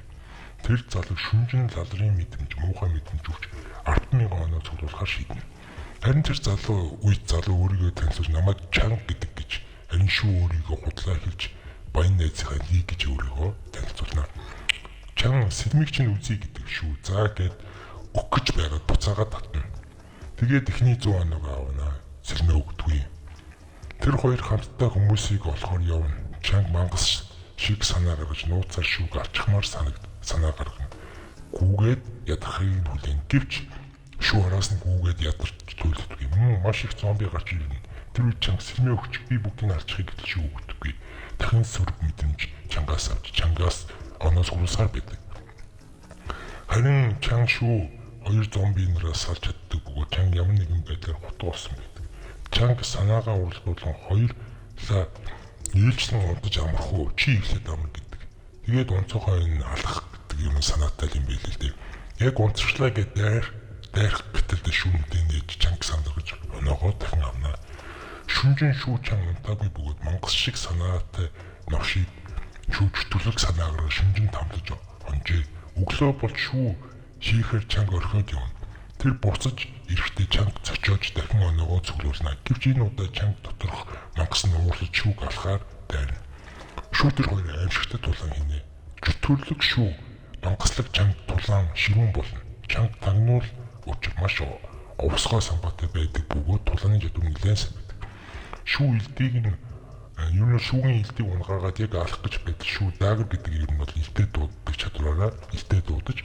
Тэр залуу шүнжин лалрын мэдрэмж муухай мэдрэмж өгч 10,000 оноо цуглуулахар шийднэ. Харин тэр залуу өөрийгөө танилцуулж намайг чанга гэдэг гэж харин шүү өөрийгөө худлаа хэлж баян найзынхаа Ли гэж өөрийгөө танилцуулна. Чанга сэлмиг чинь үзье гэдэг шүү. За гэд өгөх гэж байгаад буцаагаад татна. Тэгээд эхний 100 оног аавна. Сэлмээ өгдөггүй. Тэр хоёр хамтдаа хүмүүсийг олохоор явна. Чанга мангас шиг санаа гаргаж нууцаар шүүг алчхмаар санаа гаргана. Гүүгээд ядахыг хүлээн гэвч шүү араас нь гүүгээд ядарч төлөвдөг юм. Маш их зомби гарч ирнэ. Тэр үед чанга сэлмээ өгч би бүгдийг алчхыг гэдэл шүү өгдөггүй. Дахин сөрөг мэдрэмж чангаас авч чангаас оноос хурсаар байдаг. Харин чанга шүү хоёр зомби нараас салж чаддаг бөгөөд чанга ямар нэгэн байдлаар хутга болсон байдаг. Чанга санаагаа уралдуулан хоёулаа нийлжлэн унтаж амархуу чи ихлэд амар гэдэг. Тэгээд онцгой энэ алах гэдэг юм санаатай юм байл л дээ. Яг унтчлаа гэдэг дайрах гэтэлд шүүмдээ нээж чанга сандаргаж оноогоо дахин авна. Шүнжин шүү чанга унтаагүй бөгөөд мангас шиг санаатай новшиг шүү чөтгөлөг санаагаар шүнжин тамлаж онжээ. Өглөө бол шүү шийхэр чанга орхиод явна. Тэр буцаж ирэхдээ чанга цочоож дахин оноогоо цуглуулна. Гэвч энэ удаа чанга доторх мангас нь уурлаж шүүг алхаар дайрна. Шүү тэр хоёр аимшигтай тулаан хийнэ. Чөтгөрлөг шүү мангаслаг чанга тулаан ширүүн болно. Чанга тагнуул учир маш овсгой самбатай байдаг бөгөөд тулааны чадвар нэлээд сайн байдаг. Шүү элдийг нь ер нь шүүгийн элдийг унгаагаад яг алах гэж байтал шүү даагар гэдэг ер нь бол элдээ дууддаг чадвараараа элдээ дуудаж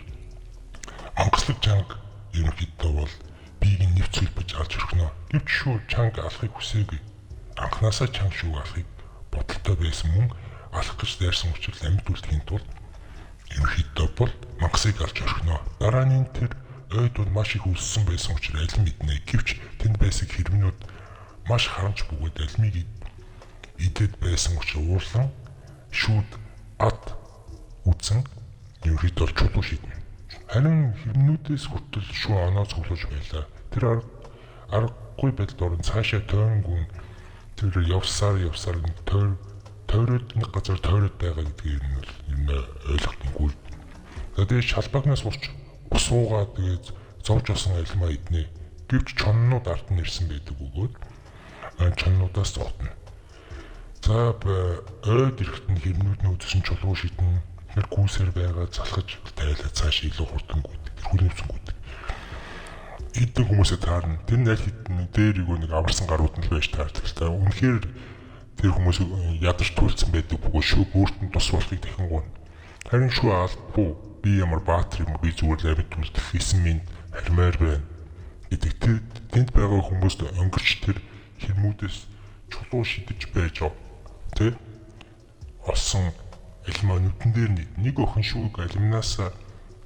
мангаслаг чанга ерөнхийдөө бол биеийг нэвцүүлбэж алж өрхнө. Гэвч шүү чанга алахыг хүсээгүй. Анхнаасаа чанга шүүг алахыг бодолтой байсан мөн алах гэж дайрсан учраас амьд үлдэхийн тулд ерөнхийдөө бол мангасыг алж өрхнө. Дараа нь тэр ойд бол маш их үлссэн байсан учраас аль мэднэ. Гэвч тэнд байсан хэрвнүүд маш харамж бөгөөд альмиг идэд байсан учраас уурлан шүүд ад үзэн ерөөдөө чулуу шийднэ. Харин хэрнүүдээс хүртэл шүү оноо цуглуулж байлаа. Тэр аргагүй байдалд орон цаашаа тойронгүн тэр явсаар тойроод нэг газар тойроод байгаа гэдгийг нь ойлгохгүй. За тэгээд шалбагнаас урч усуугаа тэгээд зовж осон алимаа иднэ. Гэвч чоннууд ард нь ирсэн байдаг бөгөөд чоннуудаас зогтно. За ойд ирэхэд нь хэрнүүд нь үзсэн чулуу шидэн тэр гүйсээр байгаа залхаж тайлаа цааш илүү хурдангүйд тэр хүлэмжсэнгүйд идэх хүмүүсээ таарна. Тэр нь аль хэдийн дээр нэг аварсан гарууд нь л байж таардаг л та. Үнэхээр тэр хүмүүс ядарч түлцсэн байдаг бөгөөд шүү өөрт нь тус болохыг дахин гуйна. Харин шүү албуу би ямар баатар юм би зүгээр л амьд үлдэх хийсэн минь хармаар байна гэдэг тэнд байгаа хүмүүст өнгөрч тэр хэрмүүдээс чулуу шидэж байж ав. Тэ олсон алимаа нүдэн дээр нэг охин шүүг алимнаас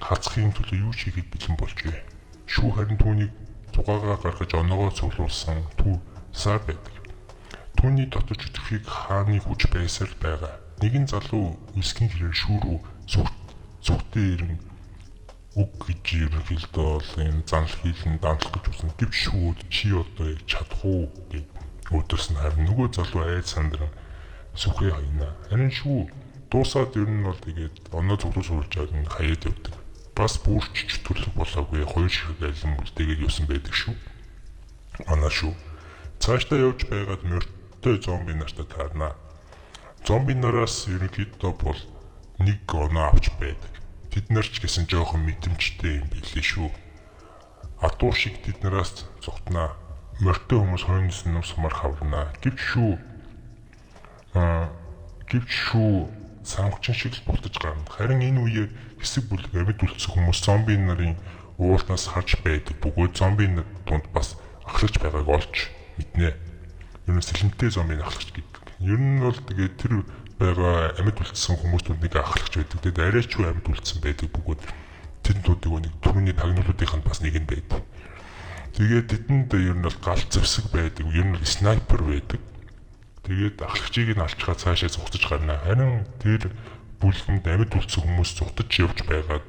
хацхын төлөө юу ч хийхэд бэлэн болжээ. Шүү харин түүнийг тугаагаа гаргаж оноогоо цуглуулсан түүх сар байдаг. Түүний дотор чөтгөхийг хааны хүч байсаар байгаа. Нэгэн залуу үсгийн хэрэг шүү рүү зүгтээ ирэн үг гэж ерөнхийдөө бол энэ занл хийлэн дандлах гэж үсэн. Гэвч шүүд чи одоо яг чадах уу гэж өдөрсөн. Харин нөгөө залуу айд сандран сүхээ хайна. Харин шүү дуусаад ер нь бол тэгээд оноо цуглуулж байгаа хаяад явдаг. Бас бүрч чөтгөх болоогүй хоёр ширхэг алим үлдээгээд явсан байдаг шүү. Анаа шүү. Цаашдаа явж байгаад морьтой зомби нартай таарна. Зомби нараас ерөнхийдөө бол нэг оноо авч байдаг. Тэд нар ч гэсэн жоохон мэдрэмжтэй юм билээ шүү. Адуур шиг тэд нараас зогтноо. Морьтой хүмүүс хойноос нь сумар хаврна. Гэвч шүү самгчин шиг л бултаж гарна. Харин энэ үеэр хэсэг бүлэг амьд үлдсэн хүмүүс зомби нарын уулнаас харж байдаг бөгөөд зомби нар дунд бас ахлагч байгааг олж мэднэ. Ер нь сэлэмтэй зомбиг ахлагч гэдэг. Ер нь бол тэгээд тэр байгаа амьд үлдсэн хүмүүс дунд нэг ахлагч байдаг. Тэгээд арайч амьд үлдсэн байдаг бөгөөд тэнд дуудыг нэг түрүүний тагнуулуудынх нь бас нэг нь байдаг. Тэгээд тэдэнд ер нь бол галт зэвсэг байдаг. Ер нь снайпер байдаг. Тэгээд ахлагчийг нь алчгаа цаашаа зугтаж гарна. Харин тэр бүлгэнд амьд үлдсэн хүмүүс зугтаж явж байгаад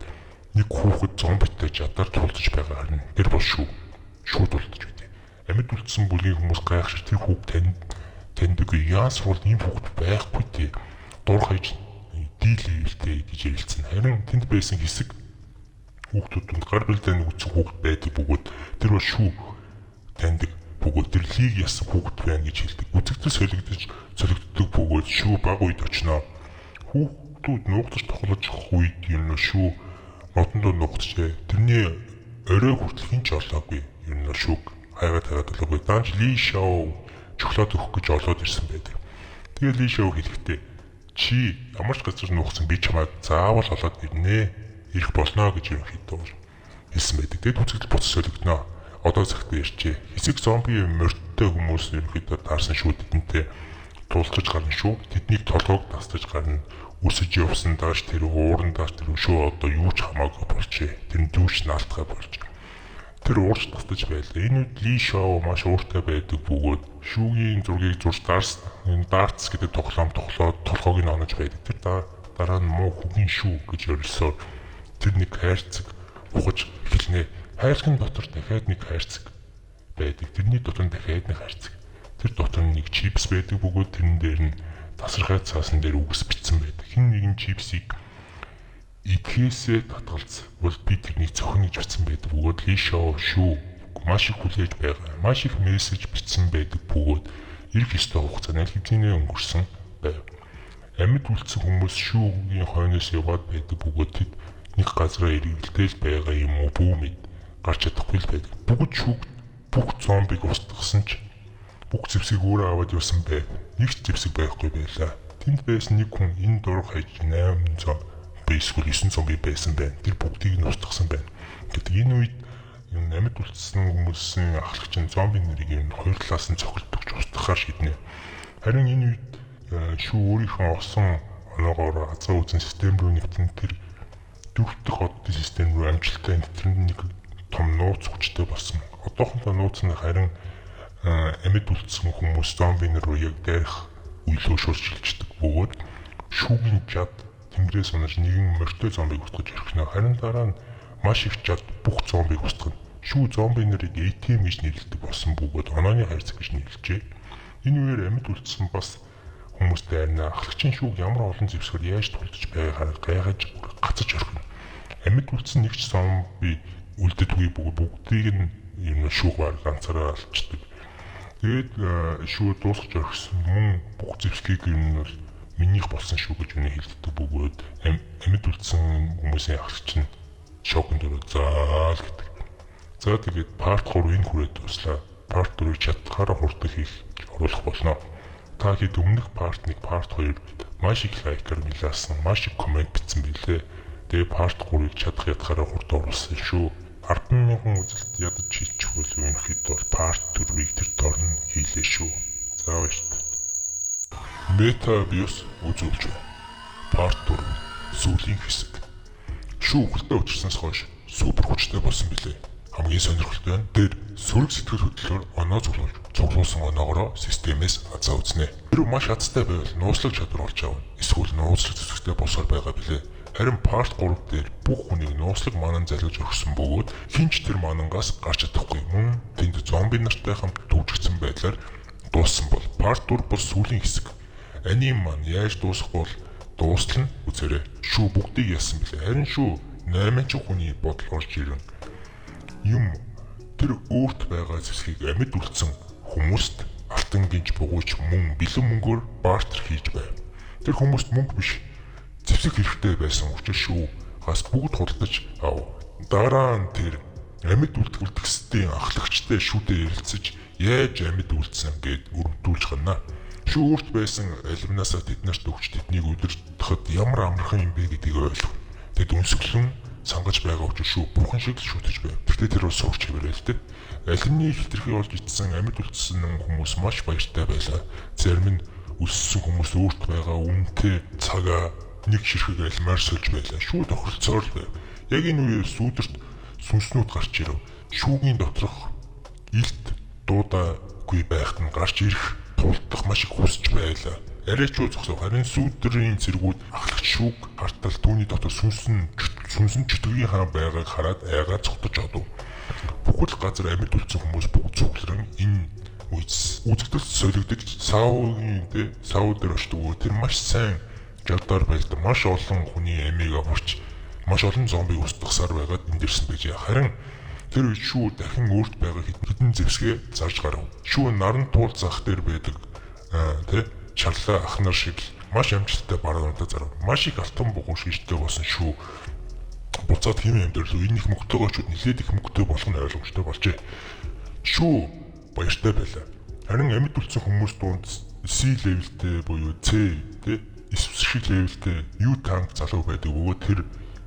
нэг хүүхэд зомбитой чадар тулдаж байгаа харин тэр бол шүүд тулдаж байдэ. Амьд үлдсэн бүлгийн хүмүүс гайхшир тэр хүүхд таньдаг яа сурвал ийм хүүхд байхгүй тий. Дур хаяж дийлэлтэй гэж ярилцсан. Харин тэнд байсан хэсэг хүүхдүүд гар бэлдэн үзсэн хүүхд байдаг бөгөөд тэр бол шүү таньдаг. Бөгөөд тэр лиг ясан хүүхд байна гэж хэлдэг. Үзэгдэл солигддог бөгөөд шүү баг үед очноо. Хүүхдүүд нуугдаж тоглож үед юм шүү модондоо нуугдчихэ. Тэрний орой хүртэл хинч олоогүй юм шүү. Хайгаад олоогүй. Даанч Ли Шоу шоколад өгөх гэж олоод ирсэн байдаг. Тэгээ Ли Шоу хэлэхдээ чи ямар ч газар нуугдсан би чамайг заавал олоод ирнэ. Ирэх болно гэж ерөнхийдөө хэлсэн байдаг. Тэгэд үзэгдэл буцаж солигдноо. Одоо цагтаа ирчээ. Хэсэг зомби морьтой хүмүүс ерөнхийдөө таарсан шүү тэдэнтэй тулцаж гарна шүү. Тэднийг толгойг тастаж гарна. Үсэж явсан дааш тэр уурандаас тэр шүү одоо юу ч хамаагүй болжээ. Тэр дүүш наалтгай болж. Тэр уурч тастаж байлаа. Энэ үед Ли Шоу маш ууртай байдаг бөгөөд шүүгийн зургийг зурж дартс гэдэг тоглоомд толгойг нь онож байдаг. Тэр дараа нь муу хүгийн шүү гэж ярилсаар тэр нэг хайрцаг ухаж эхэлнэ. Хайрцагын дотор дахиад нэг хайрцаг байдаг. Тэрний дотор дахиад нэг хайрцаг. Тэр дотор нэг чипс байдаг бөгөөд тэрэн дээр нь тасархай цаасан дээр үгс бичсэн байдаг. Хин нэгэн чипсийг идэхээсээ татгалз бол би тэрнийг цохино гэж бичсэн байдаг. Бөгөөд Ли Шоу шүү маш их хүлээж байгаа. Маш их мессеж бичсэн байдаг бөгөөд ирэх ёстой хугацаа аль хэдийнэ өнгөрсөн байв. Амьд үлдсэн хүмүүс шүүгийн хойноос яваад байдаг бөгөөд тэд нэг газараа эргэлдээл байгаа юм уу бүү мэд гарч чадахгүй л байдаг. Бүгд шүүг бүх зомбиг устгасан ч бүх зэвсгийг өөрөө аваад явсан байв. Нэг ч зэвсэг байхгүй байлаа. Тэнд байсан нэг хүн энэ дург хаяж 8 зомби эсвэл 9 зомби байсан байна. Тэр бүгдийг нь устгасан байна. Гэтэл энэ үед амьд үлдсэн хүмүүсийн ахлагчин зомби нарыг ер нь хоёр талаас нь цохилдогч устгахаар шийднэ. Харин энэ үед шүү өөрийнхөө осон оноогоор азаа үзэн систем рүү нэгтэн тэр дөрөвдөх оддын систем рүү амжилттай нэвтрэн нэг том нууц хүчтэй болсон. Одоохондоо нууц нь харин амьд үлдсэн хүмүүс зомби нар руу яг дайрах үйлөө шурж шилждэг бөгөөд шүүгийн жад тэнгэрээс унаж нэгэн морьтой зомбиг устгаж орхино. Харин дараа нь маш их жад бүх зомбиг устгана. Шүү зомби нарыг ATM гэж нэрлэдэг болсон бөгөөд онооны хайрцаг гэж нэрлэжээ. Энэ үеэр амьд үлдсэн бас хүмүүстэй арина ахлагчийн шүүг ямар олон зэвсгээр яаж тулдж байгаагаар гайхаж гацаж орхино. Амьд үлдсэн нэг ч зомби үлддэггүй бүгдийг нь юм шүүг баг ганцаараа алчдаг. Тэгээд шүү дуусгаж орхисон мөн бүх зэвсгийг юм бол минийх болсон шүү гэж үнэ хэлдэг бөгөөд амьд үлдсэн хүмүүсийн ахлагч нь шоконд өрөө заал гэдэг. За тэгээд part 3 энэ хүрээд дуслаа. Part 4-ыг чадхаараа хурдан хийх оруулах болно. Та хэд өмнөх part 1, part 2 маш их лайкаар нэлээсэн, маш их комент бичсэн билээ. Тэгээ part 3-ыг чадхаараа хурдан оруулсан шүү. 10,000 үзэлт ядаж хийчихвэл ерөнхийдөө part 4-ийг тэр дорн хийлээ шүү. За баярлалаа. Metaverse үзүүлж байна. Part 4 сүүлийн хэсэг. Шүү хөлтөө учирсанаас хойш супер хүчтэй болсон билээ. Хамгийн сонирхолтой нь тэр сөрөг сэтгэл хөдлөлөөр оноо цуглуулсан оноогоороо системээс азаа үзнэ. Тэр маш азтай байвал нууцлах чадвар олж авна. Эсвэл нууцлах зүсгтэй босоор байгаа билээ. Харин part 3 дээр бүх хүнийг нууцлах манан залгиж өгсөн бөгөөд хинч тэр манангаас гарч чадахгүй. Мөн тэнд зомби нартай хамт дүүжигдсэн байдлаар дууссан бол part 4 бол сүүлийн хэсэг. Аним маань яаж дуусах бол дуустал нь үзээрэй. Шүү бүгдийг яасан билээ. Харин шүү 8 хүний бодол орж ирэн. Юм тэр өөрт байгаа зэвсгийг амьд үлдсэн хүмүүст алтан гинж бугууч мөн бэлэн мөнгөөр бартер хийж байв. Тэр хүмүүст мөнгө биш зэвсэг хэрэгтэй байсан учраас шүү гас бүгд худалдаж ав. Дараа нь тэр амьд үлдгэсдийн ахлагчтай шүдэ ярилцаж яаж амьд үлдсэн гэд өрөвдүүлж гана. Шүү өөрт байсан алимнасаа тэднэрт өгч тэднийг өдөртөхөд ямар амархан юм бэ гэдгийг ойлгов. Тэд өнсгөлөн сангаж байгаа учраас шүү бурхан шиг л шүтэж байв. Тэгтээ тэр бас сурч хэмээрээ л дээ. Алимны хитрхи олж ицсэн амьд үлдсэн хүмүүс маш баяртай байлаа. Зарим нь өссөн хүмүүс өөрт байгаа үнэтэй цагаа нэг ширхэг алимаар сольж байлаа. Шүү тохиролцоор л байв. Яг энэ үеэр сүүдэрт сүнснүүд гарч ирэв. Шүүгийн доторх илт дуудаагүй байхад нь гарч ирэх тулдах маш их хүсэж байлаа. Арайч уу зогсов. Харин сүүдрийн зэргүүд ахлагч шүүг хартал түүний дотор сүнсэн чөтгөгийн хаан байгааг хараад айгаа цогтож одов. Бүхэл газар амьд үлдсэн хүмүүс бүгд цугларан энэ үзэгдэл солигдож сав дээр очдог. Тэр маш сайн жавдаар байлаа. Маш олон хүний амийг аварч маш олон зомби устгахсаар байгаад эндэрсэн байжээ. Харин тэр үед шүү дахин өөрт байгаа хитэн зэвсгээ зарж гарав. Шүү наран туул зах дээр байдаг чарлаа ах нар шиг маш амжилттай баруунтаа зарав. Маш их алтан бугуун шижтэй болсон шүү. Буцаад хэм амьдрал энэ их мөнгөтэйгөө ч нэлээд их мөнгөтэй болох нь ойлгомжтой болжээ. Шүү баяртай байлаа. Харин амьд үлдсэн хүмүүс дунд C levelтэй буюу C эсвсшиг levelтэй U танк залуу байдаг бөгөөд тэр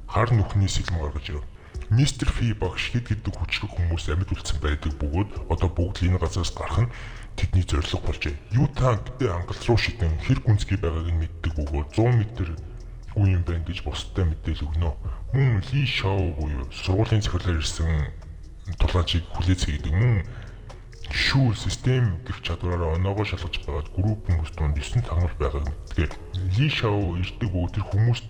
хар нүхний сэлэм гаргаж ирв. Мистер Фи багш хэд гэдэг хүчрэг хүмүүс амьд үлдсэн байдаг бөгөөд одоо бүгд энэ газраас гарах нь тэдний зорилго болжээ. U танктэй ангалт руу шидэн хэр гүнзгий байгааг нь мэддэг бөгөөд 100 м үе юм байна гэж бусдад мэдээлэл өгнө. Мөн Ли Шоу буюу сургуулийн захирлаар ирсэн тулгаачийг хүлээц хийдэг. Мөн шүү систем гэх чадвараараа оноогоо шалгаж байгаад групп хүмүүс донд 9 тагнал байгааг мэддэг. Ли Шоу ирдэг бөгөөд тэр хүмүүст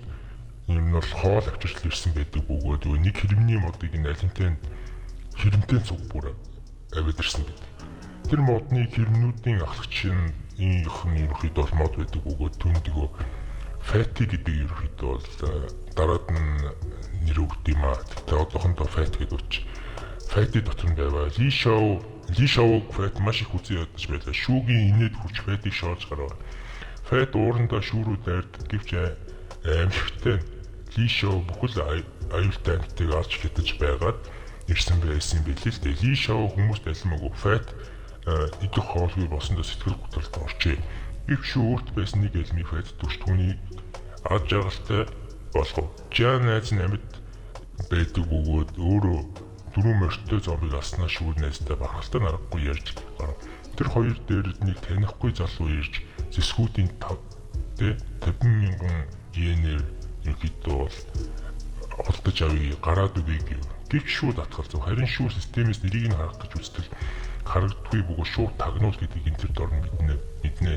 юм нь бол хоол авчирч ирсэн байдаг бөгөөд нэг хэрэмний модыг нь хэрэмтэй цуг бүр аваад ирсэн байдаг. Тэр модны хэрэмнүүдийн ахлагч нь ерөнхийдөө бол мод байдаг бөгөөд түүндгөө Fatty гэдэг ерөнхийдөө бол дараад нь нэр өгд юм аа. Тэгтээ одоохондоо Fat гэдэг утч. Fatty дотор нь байваа. Ли Шоу Fat маш их үзий ядаж байлаа. Шүүгийн инээд хүч Fatty-г шоолж гарав. Fat уурандаа шүүрүү дайрдаг гэвч аимшигтай Ли Шоу бүхэл аюултай амьтыг алж хятаж байгаад ирсэн байсан юм билээ л дээ. Ли Шоу хүмүүст алимаагүй Fat идэх хоолгүй болсондоо сэтгэл готролд орчээ. Ивш өөрт байсан нэг алимыг Fat дүрч түүний ад жаргалтай болгов. Жан найз нь амьд байдаг бөгөөд өөрөө дөрөв морьтой зомбиг алснаа шүүр найзтай бархалтай нарахгүй ярьж гарав. Тэр хоёр дээр нэг танихгүй залуу ирж зэсгүүдийн 50,000 йенээр ерөнхийдөө бол олдож авъя гараад үгүй гэв. Гэвч шүү татгалзав. Харин шүү системээс нэрийг нь харах гэж үзтэл харагддаггүй бөгөөд шууд тагнуул гэдгийг энэ төр дор мэднэ.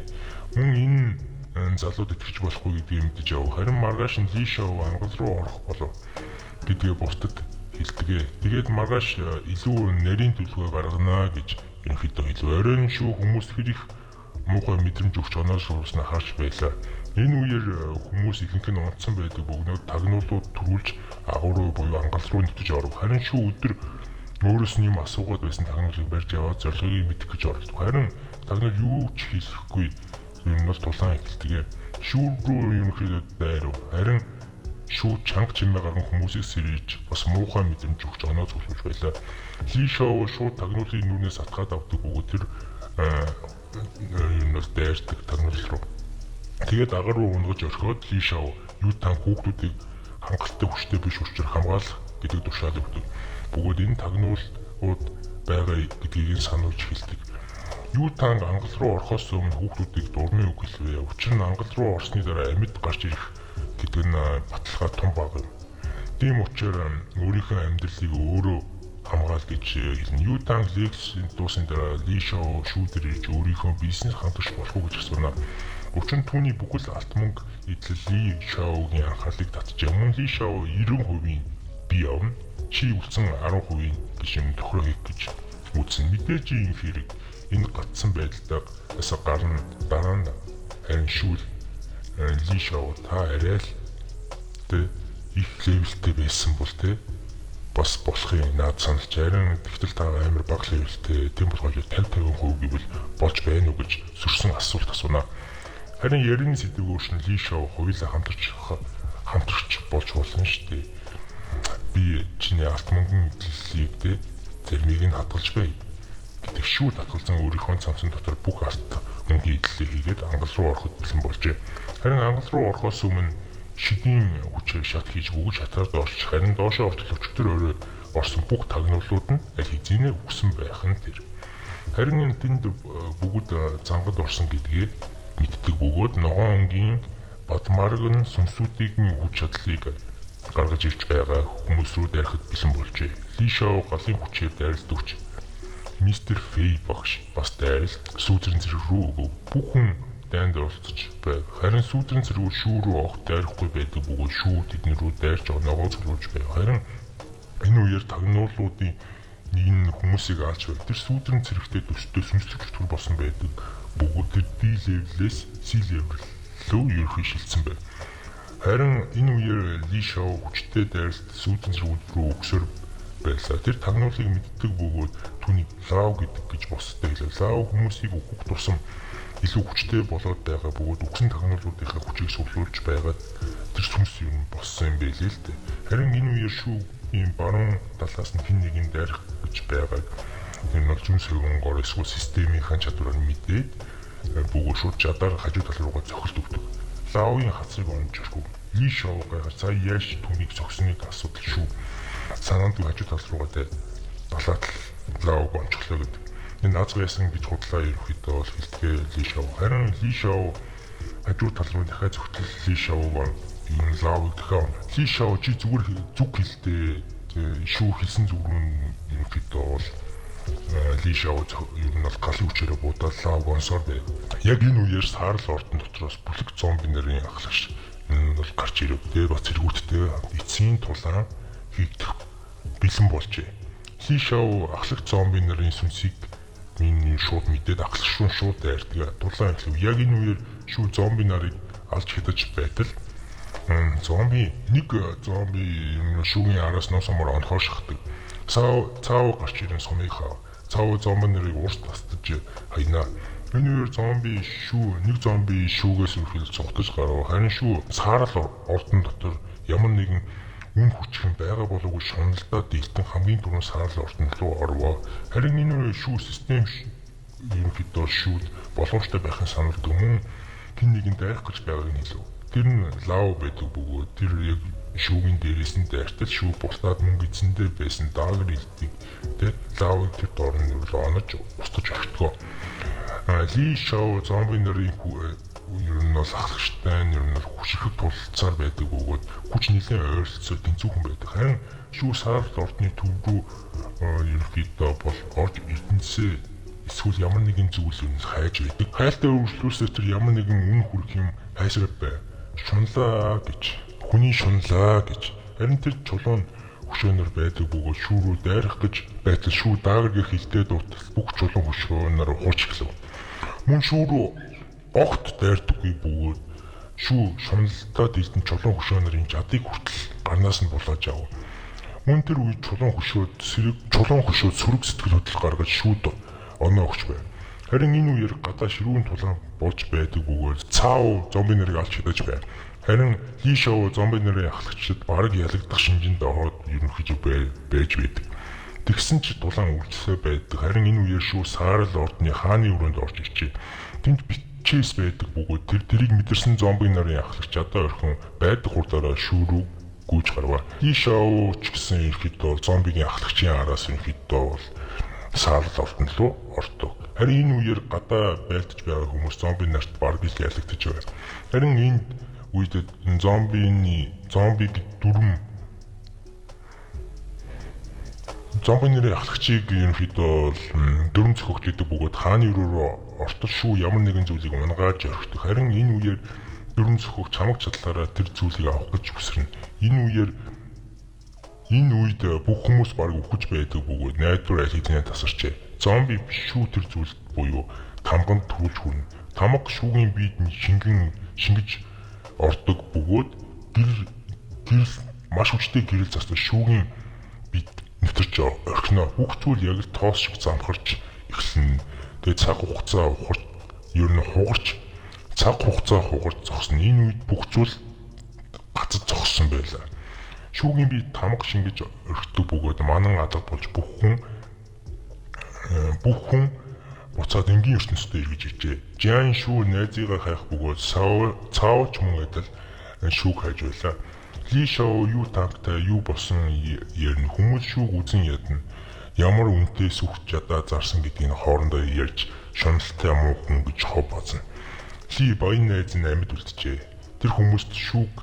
Мөн энэ залууд итгэж болохгүй гэдгийг мэдэж яв. Харин маргааш нь Ли Шао ангал руу орох болов гэдгээ бусдад хэлдэгэ. Тэгээд маргааш илүү нарийн төлөвөө гаргана гэж ерөнхийдөө хэлв. Оройн шүү хүмүүс хэрэг муухай мэдрэмж өгч оноо шуурснаа харж байлаа. Энэ үеэр хүмүүс ихэнх нь унтсан байдаг бөгнөөд тагнуулууд төрүүлж агуу руу буюу ангал руу нөтөж оров. Харин шүү өдөр өөрөөс нь юм асуугаад байсан тагнуулыг барьж яваад зорилгыг мэдэх гэж оролдов. Харин тагнуул юу ч хийхгүй юм бол тулаан эхэлдэг. Шүү рүү ерөнхийдөө дайрав. Харин шүү чанга чимээ гарсан хүмүүсийг сэрэж бас муухай мэдрэмж өгч оноо цуглуулж байлаа. Ли Шао шууд тагнуулын нүрнээс атгаад авдаг бөгөөд тэр юунаас дайрдаг тагнуул руу. Тэгээд агаар руу унгаж орхиод Ли Шао юу тан хүүхдүүдийг хангалттай хүчтэй биш учраас хамгаалах гэдэг тушаал өгдөг. Бөгөөд энэ тагнуулууд байгаа гэдгийг сануулж хэлдэг. Юу тан ангал руу орохоос өмнө хүүхдүүдийг дурны үг хэлвэ. Учир нь ангал руу орсны дараа амьд гарч ирэх гэдэг нь баталгаа том баг юм. Тийм учраас өөрийнхөө амьдралыг өөрөө хамгаал гэж хэлнэ. Юу тан лекцийн дуусны дараа Ли Шао шүүдэр ирж өөрийнхөө бизнес хангаж болох уу гэж асууна. Учир нь түүний бүхэл алт мөнгө эзлэл Ли Шаогийн анхаарлыг татжээ. Мөн Ли Шао 90% би явна. Чи үлдсэн 10% гэж юм тохироо хийх гэж үзсэн. Мэдээж ийм хэрэг энэ гатсан байдалтай гарна дараа нь харин шүүл Ли Шао та арай л их левелтэй байсан бол бас болохыг наад саналж харин тэгтэл та амар бага левелтэй тийм болгож 50% гэвэл болж байна уу гэж сөрсөн асуулт асууна. Харин ярины сэдвийг өөрчлөн Ли Шао хоёулаа хамтрагч болж болно шүү дээ. Би чиний алт мөнгөн эзлэлийг зармийг нь хадгалж бай гэдэг шүү татгалзан өөрийнхөө цамцсан дотор бүх алт мөнгөний эзлэлийг хийгээд ангал руу ороход бэлэн болжээ. Харин ангал руу орохоос өмнө шигийн хүчээр шат хийж бүгд шатаар доорч харин доошоо орчил өчтөр өрөө орсон бүх тагнуулууд нь аль хэзээ өгсөн байх нь тэр. Харин энэ тэнд бүгд зангад орсон гэдгээ мэддэг бөгөөд ногоон өнгийн бадмарган сүнсүүдийн хүч чадлыг гаргаж ирж байгаа хүмүүс рүү дайрахад бэлэн болжээ. Ли Шао галын хүчээр дайралтвч Мистер Фэй багш бас дайралт сүүтрэн зэрэг рүү өгөв. Бүх хүн дайнд оролцож байв. Харин сүүтрэн зэрэг шүү рүү огт дайрахгүй байдаг бөгөөд шүү тэдний рүү дайрч оноогоо цуглуулж байв. Харин энэ үеэр тагнуулуудын нэг нь хүмүүсийг аалж байв. Тэр сүүтрэн зэрэгтэй төстэй сүнслэг төр болсон байдаг. Бөгөөд тэр D level-ээс C level рүү ерөнхий шилжсэн байв. Харин энэ үеэр Ли Шао хүчтэй дайралт сүүтрэн зэрэг рүү өгсөөр байлаа. Тэр тагнуулыг мэддэг бөгөөд түүнийг Лао гэдэг гэж босдтой хэлэв. Лао хүмүүсийг өгөх тусам илүү хүчтэй болоод байгаа бөгөөд үгсэн тагнуулуудынхаа хүчийг суулуулж байгаад тэр сүнс юм болсон юм байлээ л дээ. Харин энэ үеэр шүү ийм баруун талаас нь хэн нэгэн дайрах гэж байгааг энэ бол зүүн согонгоор эсвэл системийн чадвараар мэдээд бөгөөд шууд чадаар хажуу тал руугаа зохилт өгдөг. Лаогийн хацрыг онж өрхөв. Ли Шао гайхаж цаа яаж түүнийг зогсныг асуудал шүү. Санаанд хажуу тал руугаа далаад Лаог онцглоо гэдэг. Энэ аз байсан гэж худлаа ерөөхдөө бол хэлтгээ Ли Шао. Харин Ли Шао хажуу тал руу дахиад зогтол Ли Шаог энэ Лаог дахиад Ли Шао чи зүгээр зүг хэлдэ. Шүү хэлсэн зүгээр нь ерөөхдөө бол Ли Шао ер нь бол галын хүчээрээ буудаад Лаог онсоор байв. Яг энэ үеэр саарл ордон дотроос бүлэг зомби нарын ахлагч энэ бол гарч ирэв. Тэгээд бас цэргүүдтэй эцсийн тулаан хийгдэх бэлэн болжээ. Ли Шао ахлагч зомби нарын сүнсийг энэ шууд мэдээд ахлагч руу шууд дайрдаг. Дулаан эхлэв. Яг энэ үеэр шүү зомби нарыг алж хядаж байтал нэг зомби шүүгийн араас носомор онхоошхдаг. Цаав гарч ирэн сумыг хав. Цаав зомби нарыг уурс тастаж хайнаа. Энэ үеэр нэг зомби шүүгээс үргэлж цогтож гарав. Харин шүү саарал ордон дотор ямар нэгэн үн хүчхэн байгаа болоогүй шуналдаа дийлтэн хамгийн түрүүнд саарал ордон руу орвоо. Харин энэ үеэр шүү систем ерөнхийдөө шүүд боломжтой байхын саналдаг мөн хэн нэгэн дайрах гэж байгааг нь хэлв. Тэр нь Лао байдаг бөгөөд тэр яг шүүгийн дээрээс нь дайртал шүү бусдад мөнгө эзэндээ байсан даагэр илдэг. Тэгээд Лао тэр дорн руу онож устж өгтгөө. Ли Шао зомби нарын ер нь бол ахлагчтай ер нь хүчрэх тулцаар байдаг бөгөөд хүч нэлээд ойролцоо тэнцүүхэн байдаг. Харин шүү саарал ордны төв рүү ерөнхийдөө бол орж эрдэнэсээ эсвэл ямар нэгэн зүйл нь хайж байдаг. Хайлтаа өргөжлөөсөө тэр ямар нэгэн үн хүрэх юм хайсраа бай. Шунлаа гэж, хүний шунлаа гэж. Харин тэр чулуун хөшөөнөр байдаг бөгөөд шүү рүү дайрах гэж байтал шүү даагаргийн хилтэй дуутал бүх чулуун хөшөөнөр хурч эхлэв. Мөн шүү рүү огт дайрдаггүй бөгөөд шүү шуналтаа дилдэн чулуун хөшөөнөрийн жадыг хүртэл гарнаас нь булааж ав. Мөн тэр үед чулуун хөшөөд сөрөг сэтгэл хөдлөл гаргаж шүүд оноо өгч байв. Харин энэ үеэр гадаа ширүүн тулаан болж байдаг бөгөөд цаав зомби нарыг алж чадаж байв. Харин Ли Шоу зомби нарын ахлагчид бараг ялагдах шинжинд ороод ерөнхийдөө байж байдаг. Тэгсэн ч дулаан үлдсээ байдаг. Харин энэ үеэр шүү Саарл ордны хааны өрөөнд орж ирчээ. Тэнд бичээс байдаг бөгөөд тэрийг мэдэрсэн зомби нарын ахлагч одоо орхин байдаг хурдаараа шүү рүү гүйж гарваа. Ли Шоу ч гэсэн ерөнхийдөө зомбигийн ахлагчийн араас ерөнхийдөө бол Саарл ордон руу ордог. Харин энэ үеэр гадаа байлдаж байгаа хүмүүс зомби нарт бараг л ялагдаж байна. Харин энэ үед зомбиг зомби нарын ахлагчийг ерөнхийдөө дөрөв зохиогч гэдэг бөгөөд хааны өрөөрөө ортол шүү ямар нэгэн зүйлийг унгааж орхидог. Харин энэ үеэр дөрөв зохиогч хамаг чадлаараа тэр зүйлийг авах гэж хүсэрнэ. Энэ үед бүх хүмүүс бараг үхэж байдаг бөгөөд найдвар аль хэдийн тасарчээ. Зомби шүү тэр зүйлд буюу тамганд төрүүлж хүрнэ. Тамга шүүгийн биед шингэж ордог бөгөөд маш хүчтэй гэрэл застаж шүүгийн бид нэвтэрч орхино. Бүх зүйл яг л тоос шиг замхарч эхэлнэ. Тэгээд цаг хугацаа хугарч зогсно. Энэ үед бүх зүйл гацаж зогссон байлаа. Шүүгийн би тамга шингэж орхидог бөгөөд манан алга болж бүх хүн буцаад энгийн ертөнцид эргэж ичээ. Жиан шүү найзыгаа хайх бөгөөд цаав ч мөн адил шүүг хайж байлаа. Ли Шоу юу тагтай юу босон ярина. Хүмүүс шүүг үзэн ядна. Ямар үнэтэй сүх чадаа зарсан гэдгийг хоорондоо ярьж шуналтай муу хүн гэж хов базна. Ли баян найз нь амьд үлджээ. Тэр хүмүүст шүүг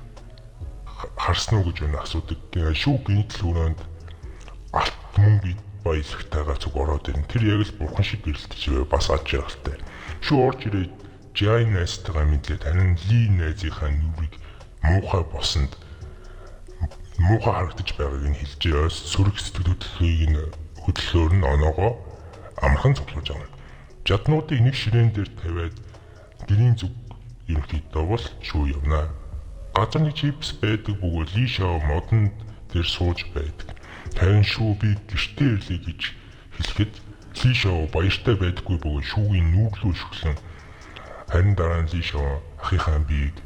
харсан уу гэж асуудаг. Шүүг гинтл өрөөнд алт мөн бий баялагтайгаа зүг ороод ирнэ. Тэр яг л бурхан шиг гэрэлтэж бас аж яргалтай. Шүү орж ирээд Жиан найзтайгаа мэдлээд харин Ли найзынхаа нүрийг муухай харагдаж байгааг нь хэлжээ. Сөрөг сэтгэл хөдлөлөөр нь оноогоо амархан цуглуулж авна. Жаднуудыг нэг ширээн дээр тавиад гэрийн зүг ерөнхийдөө бол шүү явна. Газар нэг чипс байдаг бөгөөд Ли Шоу модонд дээр сууж байдаг. Харин шүү би гэртээ ирлээ гэж хэлэхэд Ли Шоу баяртай байдаггүй бөгөөд шүүгийн нүүрлүү шүглэн харин дараа нь Ли Шоу ахийнхаа биеийг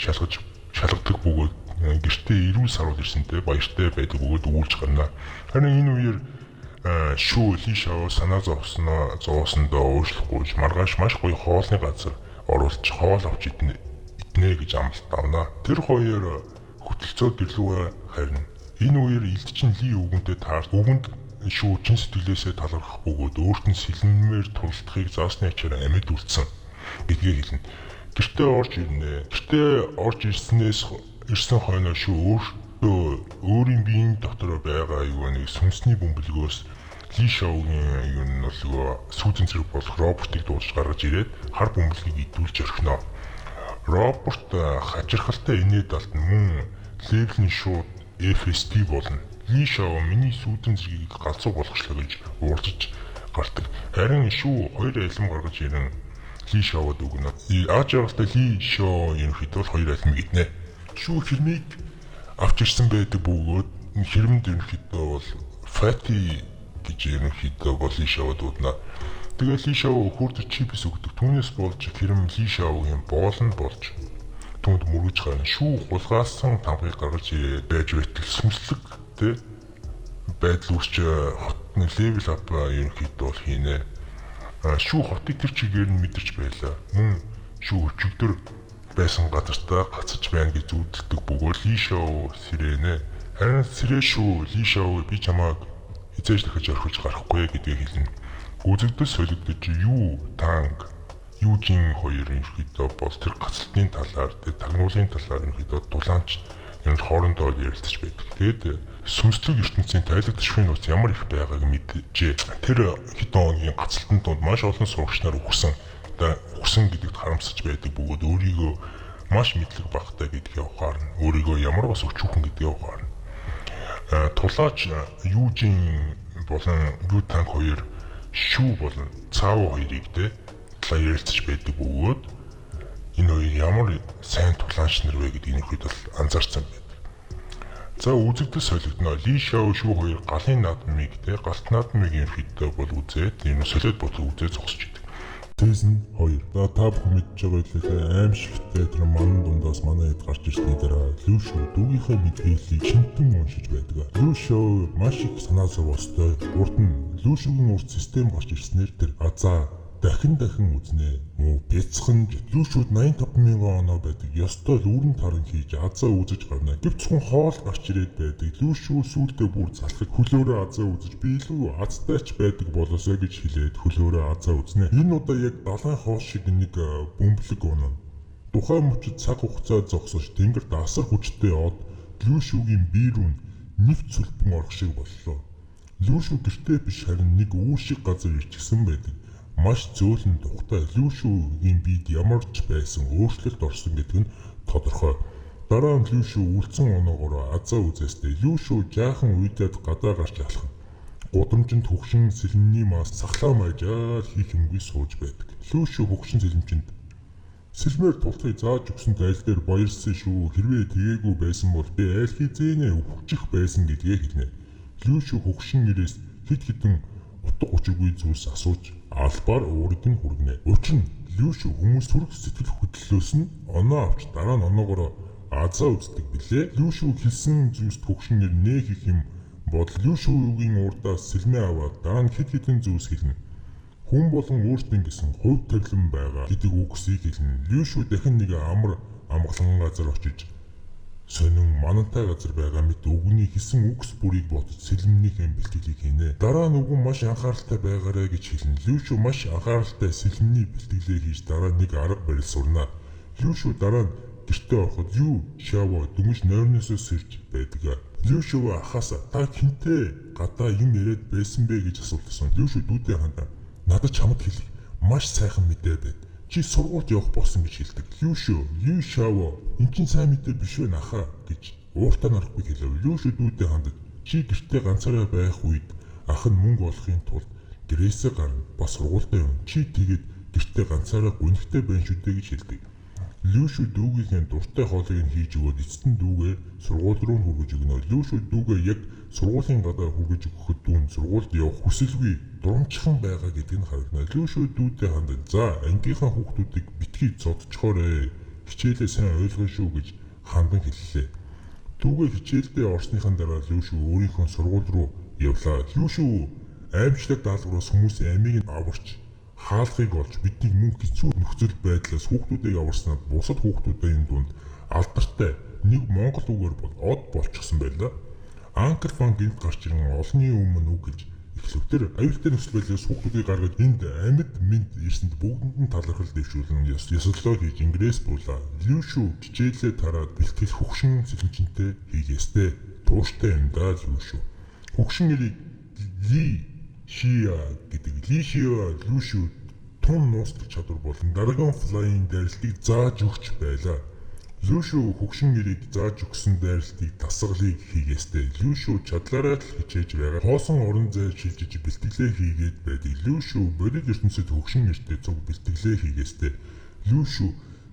шалгадаг бөгөөд гэртээ эрүүл саруул ирсэнтэй баяртай байдаг бөгөөд үүлж гарна. Харин энэ үеэр шүү Ли Шоу санаа зовсондоо уушлахгүй маргааш маш гоё хоолны газар оруулж хоол авч иднэ гэж амлалт авна. Тэр хоёр хөтөлцөө дэрлүүгээ харина. Энэ үеэр элдчин Ли үгэнтэй таарч үгэнд шүү чин сэтгэлээсээ талархах бөгөөд өөрт нь сэлнэмээр туралдахыг заасны ачаараа амьд үлдсэн гэдгийг хэлнэ. Гэртээ орж ирнэ. Гэртээ орж ирсэн хойноо шүү өөрийн биеийн дотор байгаа нэг сүнсний бөмбөлгөөс Ли Шоугийн юм сүүзэн зэрэг болох роботыг дуулж гаргаж ирээд хар бөмбөлгийг идүүлж орхино. Робот хачирхалтай инээд алт мөн левел нь шууд FST болно. Ли Шоу миний сүүзэн зэргийг галзуу болгочлоо гэж уурдаж гардаг. Харин шүү хоёр алим гаргаж ирэн Ли Шоуд өгнө. Аж явахдаа Ли Шоу ерөнхийдөө хоёр алим гиднэ. Шүү хэрмийг авч ирсэн байдаг бөгөөд хэрэмд ерөнхийдөө бол Fatty гэж ерөнхийдөө бол Ли Шоуд удна. Тэгээд Ли Шоу хурд чипс өгдөг. Түүнээс болж хэрэм Ли Шоугийн боолн болж түүнд мөрөж гарна. Шүү хулгайлсан тамгыг гаргаж байж байтал сүнслэг байдал үүсч хотны левел ап ерөнхийдөө бол хийнэ. Шүү хотыг тэр чигээр нь мэдэрч байлаа. Мөн шүү өчигдөр байсан газартаа гацаж байна гэж зүудэлдэг бөгөөд Ли Шоу сэрэнэ. Харин сэрээ шүү Ли Шоу би чамайг хизээж дахиж орхиж гарахгүй гэдгийг хэлнэ. Гүзэгдэл солигдож Юужин хоёр ерөнхийдөө бол тэр гацалтны талаар тагнуулын талаар ерөнхийдөө дулаанч хоорондоо ярилцаж байдаг. Тэгээд сүнслэг ертөнцийн тайлаг төшвийн нууц ямар их байгааг мэджээ. Тэр хэдэн хоногийн гацалтан донд маш олон сурагч нар үхсэн гэдэгт харамсаж байдаг бөгөөд өөрийгөө маш мэдлэг багтай гэдгээ ухаарна. Өөрийгөө ямар бас өчүүхэн гэдгээ ухаарна. Тулаач Южин болон Рютанг хоёр шүү болон цаав хоёрыг талаа ярилцаж байдаг бөгөөд энэ хоёр ямар сайн тулаанч нар вэ гэдгийг нөхөд бол анзаарсан байдаг. За үзэгдэл солигдно. Ли Шао шүү хоёр галын наадмыг галт наадмыг ерөнхийдөө бол үзээд энэ солиод бодлоо үзээд зогсож идэг. Season 2. За та бүхэн мэдж байгаа хэлээ аимшигтай тэр манан дундаас манай хэд гарч ирсний дараа Лю Шоу дүүгийнхээ мэдээллийг шинтэн уншиж байдаг. Лю Шоу маш их санаа зовоостой. Урд нь Лю Шоугийн урд систем гарч ирснээр тэр дахин үзнэ. Муу бяцхан Лю Шоуд 85,000 оноо байдаг. Ёстой л үрэн таран хийж үзэж гарна. Гэвч хүн хоол гарч ирээд байдаг. Лю Шоу сүултээ бүр залхаж хөлөөрөө үзэж би илүү азтайч байдаг болоосоо гэж хэлээд хөлөөрөө үзнэ. Энэ удаа яг далайн хоол шиг нэг бөмбөлөг унана. Тухайн мөчид цаг хугацаа зогсож тэнгэрт асар хүчтэй од Лю Шоугийн бие рүү нэвт сүлбэн орох шиг боллоо. Лю Шоу гэртээ биш харин нэг үүр шиг газар ирчихсэн байдаг. Маш зөөлөн тухтай Лю Шоугийн биед ямар ч байсан өөрчлөлт орсон гэдэг нь тодорхой. Дараа нь Лю Шоу үлдсэн оноогоор үзээстэй Лю Шоу жаахан уйдаад гадаа гарч алхав. Гудамжинд хөгшин сэлмний мас сахлаа маяжаар хийх юмгүй сууж байдаг. Лю Шоу хөгшин сэлмчинд сэлмээр тултыг зааж өгсөн айл дээр баярлсан шүү. Хэрвээ тэгээгүй байсан бол би айл хийзэнэ өвчих байсан гэдгээ хэлнэ. Лю Шоу хөгшин нэрээс хэд хэдэн утга учиргүй зүйлс асууж албаар уурыг нь хүргэнэ. Учир нь Лю Шоу хүмүүс төрөх сэтгэл хөдлөлөөс нь оноо авч дараа нь оноогоор үздэг билээ. Лю Шоу хэлсэн зүйлс хөгшин нэр нэг их юм бол Лю Шоугийн урдаас сэлмээ аваад дараа нь хэд хэдэн зүйлс хэлнэ. Хүн болон өөртөө гэсэн хувь тавилан байгаа гэдэг үгсийг хэлнэ. Лю Шоу дахин нэг амгалан газар очиж сонин манантай газар байгаа мэт үгний хэлсэн үгс бүрийг бодож сэлмнийхээ бэлтгэлийг хийнэ. Дараа нь үгэн маш анхааралтай байгаарай гэж хэлнэ. Лю Шоу маш анхааралтай сэлмний бэлтгэлээ хийж дараа нэг арга барил сурна. Лю Шоу дараа нь гэртээ ороход Лю Шао дүнж нойрноосоо сэрж байдаг. Лю Шоу ахаасаа та хинтээ гадаа юм яриад байсан бэ гэж асуултсан. Лю Шоу дүүдээ хандаа надад чамд хэлэх маш сайхан мэдээ байна. Чи сургуульд явах болсон гэж хэлдэг. Лю Шао эн чинь сайн мэдээ биш вэ нахаа гэж ууртаа нарахгүй хэлв. Лю Шоу дүүдээ хандаж чи гэртээ ганцаараа байх үед ах нь мөнгө олохын тулд гэрээсээ гарна бас сургуультай юм. Чи тэгээд гэртээ ганцаараа гүнхтэй байна шүү дээ гэж хэлдэг. Лю Шоу дүүгийнхээ дуртай хоолыг нь хийж өгөөд эцэст нь дүүгээ сургууль руу хүргэж өгнө. Лю Шоу дүүгээ яг сургуулийн гадаа хүргэж өгөхөд дүүн сургуульд явах хүсэлгүй дурамчхан байгаа гэдгийг нь харагна. Лю Шоу дүүдээ хандаж за ангийнхаа хүүхдүүдийг битгий зодчхоорой. Хичээлээ сайн ойлгоно шүү гэж хандан хэллээ. Дүүгээ хичээлдээ орсныхан дараа Лю Шоу өөрийнхөө сургууль руу явлаа. Лю Шоу аимшлаг даалгавраас хүмүүсийн амийг нь аварч хаалгыг олж бидний мөн хэцүү нөхцөл байдлаас хүүхдүүдийг аварснаар бусад хүүхдүүдийн дунд алдартай нэг монгол үгээр бол од болчихсон байлаа. Анкер фан гинт гарч ирэн олонний өмнө үг гэж эхлэвтер аюултай нөхцөл байдлаас хүүхдүүдийг гаргаж энд амьд мэд ирсэнд бүгдэнд нь талархал дэвшүүлэн ёслоо хийж ингээс буулаа. Лю Шоу хичээлээ тараад бэлтгэл хөгшин сэлэмжинтэй хийгээстэй тууштай юм да Лю Шоу. Хөгшин нэрийг Ли Шиа гэдэг. Ли Шиа Лю Шоу тун нууцлах чадвар болон Dragon Fly-ийн дайралтыг зааж өгч байлаа. Лю Шоу хөгшин нэрийг зааж өгсөн дайралтыг дасгалыг хийгээстэй. Лю Шоу чадлаараа л хичээж байгаа. Хоосон орон зай шилжиж бэлтгэлээ хийгээд байдаг. Лю Шоу бодит ертөнцид хөгшин нэртэй цуг бэлтгэлээ хийгээстэй. Лю Шоу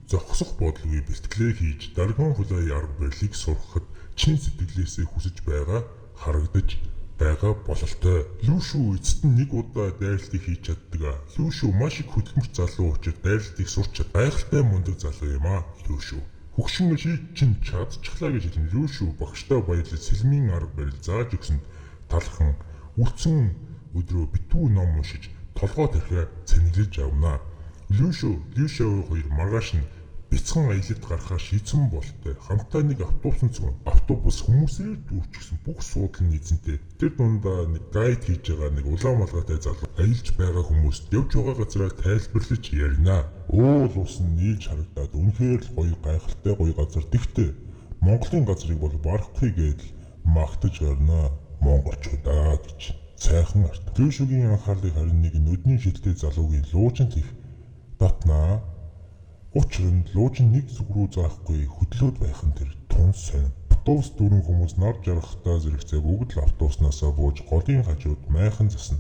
зогсох бодлогыг бэлтгэлээ хийж Dragon Fly арга барилыг сурахад чин сэтгэлээсээ хүсэж байгаа харагдаж байгаа бололтой. Лю Шоу эцэст нь нэг удаа дайралтыг хийж чаддаг. Лю Шоу маш их хөдөлмөрч залуу учраас дайралтыг сурч чад. Гайхалтай мундаг залуу юм аа Лю Шоу. Хөгшин чинь чадчихлаа гэж хэлэн Лю Шоу багштай баярлаж сэлмийн арга барил зааж өгсөнд талархан үлдсэн өдрөө битүү ном уншиж толгой тархиа цэнгэлж авнаа. Лю Шао хоёр маргааш нь бяцхан аялалд гарахаар шийдсэн болтой. Хамтаа нэг автобусын цуг. Автобус хүмүүсээр дүүрчихсэн бүх суудлын эзэнтэй. Тэр дундаа нэг гайд хийж байгаа нэг улаан малгайтай залуу аялж байгаа хүмүүст явж байгаа газараа тайлбарлаж ярина. Уул ус нь нийлж харагдаад үнэхээр гоё гайхалтай гоё газар. Тэгтээ Монголын газрыг бол барахгүй гээд магтаж гарнаа монголчуудаа гэж сайхан арт. Лүшүгийн анхаарлыг харин нэг нүдний шилтэй залуугийн луужинт их татнаа. Учир нь луужин нэг зүг рүү заахгүй хөдлөөд байх нь тэр тун сонь. Автобус дүүрэн хүмүүс нар жаргахтаа зэрэгцээ бүгд л автобуснаасаа бууж голын хажууд майхан засна.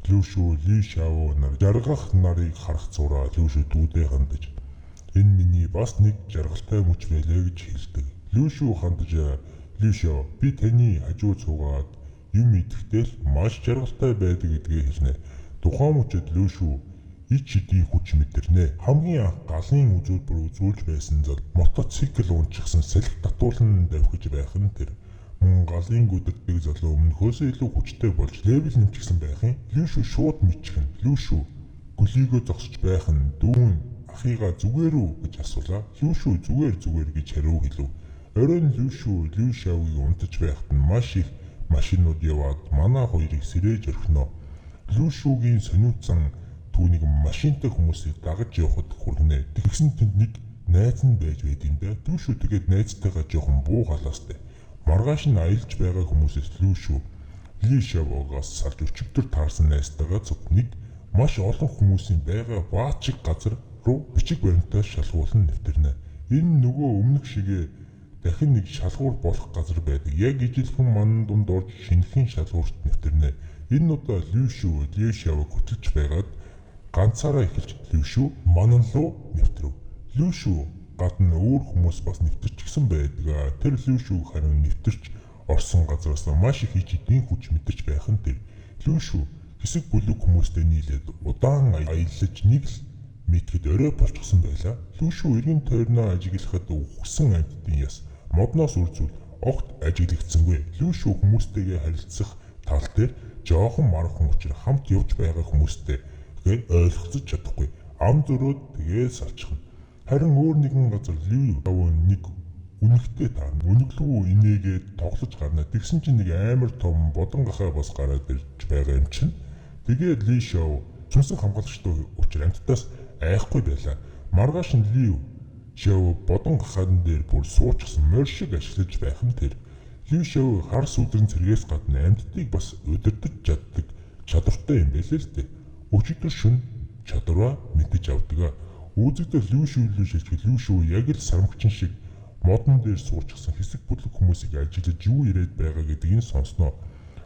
Лүшүү Ли Шао нар жаргах нарыг харах зураа Лүшүү дүүдээ хандаж. Энэ миний бас нэг жаргалтай мөч байлээ гэж хэлдэг. Лүшүү хандаж Лүшөө би таны хажууд суугаад юм идэхдээ л маш жаргалтай байдаг гэдгээ хэлнэ. Тухайн мөчөд Лүшүү ич эдийн хүч мэдэрнэ. Хамгийн анх галын үзүүлбэр үзүүлж байсан зал мотоцикл унчихсан салхи татуулан давхиж байх нь тэр. Мөн галын гүдэгдэг залуу өмнөхөөсөө илүү хүчтэй болж левел нэмчихсэн байх юм. Лүшүү шууд мэдчихэн. Лүшүү гөлийгөө зогсож байх нь дүүн ахыгаа зүгээр үү гэж асуулаа. Лүшүү зүгээр гэж хариу хэлв. Оройн Лүшүү Ли Шаогийг унтаж байхад нь маш их машинууд яваад манай хоёрыг сэрээж орхино. Лүшүүгийн сониуцсан түүнийг машинтай хүмүүсийг дагаж явахад хүргэнэ. Тэгсэн тэнд нэг найз нь байж байд юм да. Лүшүү тэгээд найзтайгаа жоохон буу халаастай. Маргааш нь аялж байгаа хүмүүсээс Лүшүү Ли Шаогоос салж өчигдөр таарсан найзтайгаа цуг нэг маш олон хүмүүсийн байгаа баачиг газар руу бичиг баримтаа шалгуулан нэвтэрнэ. Энэ нөгөө өмнөх шигээ дахин нэг шалгуур болох газар байдаг. Яг ижилхэн манан дунд орж шинэхэн шалгуурт нэвтэрнэ. Энэ удаа Лүшүү Ли Шаог хөтлж байгаад ганцаараа эхэлж Лүшүү манан руу нэвтрэв. Лүшүү гадна өөр хүмүүс бас нэвтэрчихсэн байдаг. Тэр Лүшүүг харин нэвтэрч орсон газраас маш их эдийн хүч мэдэрч байх нь тэр. Лүшүү хэсэг бүлэг хүмүүстэй нийлээд удаан аяллаж нэг л мэтгэд орой болчихсон байлаа. Лүшүү эргэн тойрноо ажиглахад үхсэн амьтдын яс модноос үрзүүл огт ажиглагдсангүй. Лүшүү хүмүүстэйгээ харилцах тал дээр жоохон мархан учраас хамт явж байгаа хүмүүстэй гээд ойлгоцож чадахгүй. Ам зөрөөд тэгээд салчихна. Харин өөр нэгэн газар Ли Шао нэг үнэхтэй таарна. Үнэглгүй инээгээд тоглож гарна. Тэгсэн чинь нэг амар том бодон гахаа бас гараад ирж байгаа юм чинь. Тэгээд Ли Шао сүнсэн хамгаалагчтай учраас амьтдаас айхгүй байлаа. Маргааш нь Ли Шао бодон гахаан дээр бүр суучихсан морь шиг ашиглаж байх нь тэр. Ли Шао хар сүдрэн цэргээс гадна амьтдыг бас удирдах чаддаг чадвартай юм байлээ л дээ. Өчигдөр шөнө чадвараа мэдэж авдаг. Үзэгдэл Лүшүү шилжих Лүшүү яг л сармагчин шиг модон дээр суучихсан хэсэг бүлэг хүмүүсийг ажиглаж юу ирээд байгаа гэдгийг сонсноо.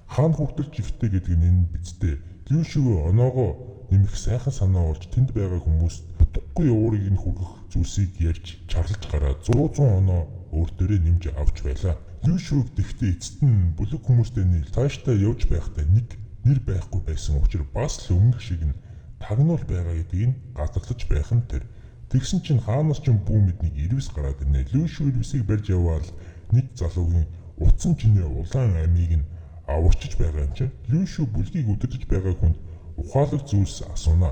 Хаан хүртэлж ихтэй гэдэг нь энэ бицтэй. Лүшүү оноогоо нэмэх сайхан санаа олж тэнд байгаа хүмүүст утгагүй уурыг нь хүргэх зүйлсийг ярьж чарлаж гараад 100 оноо өөр дөрөө нэмж авч байлаа. Лүшүүг тэгтээ эцэст нь бүлэг хүмүүстэй нийл цаашдаа явж байхдаа нэг нэр байхгүй байсан учраас бас л өмнөх шиг нь тагнуул байгаа гэдгийг гадарлаж байх нь тэр. Тэгсэн чинь хаанаас ч бүү мэднийг ирвэс гараад ирнэ. Лүшүү ирвэсийг барьж яваал нэг залуугийн утсан чинээ улаан амийг нь аварчиж байгаа юм чинь. Лүшүү бүлгийг удирдах байгаа хүнд ухаалаг зүйлс асууна.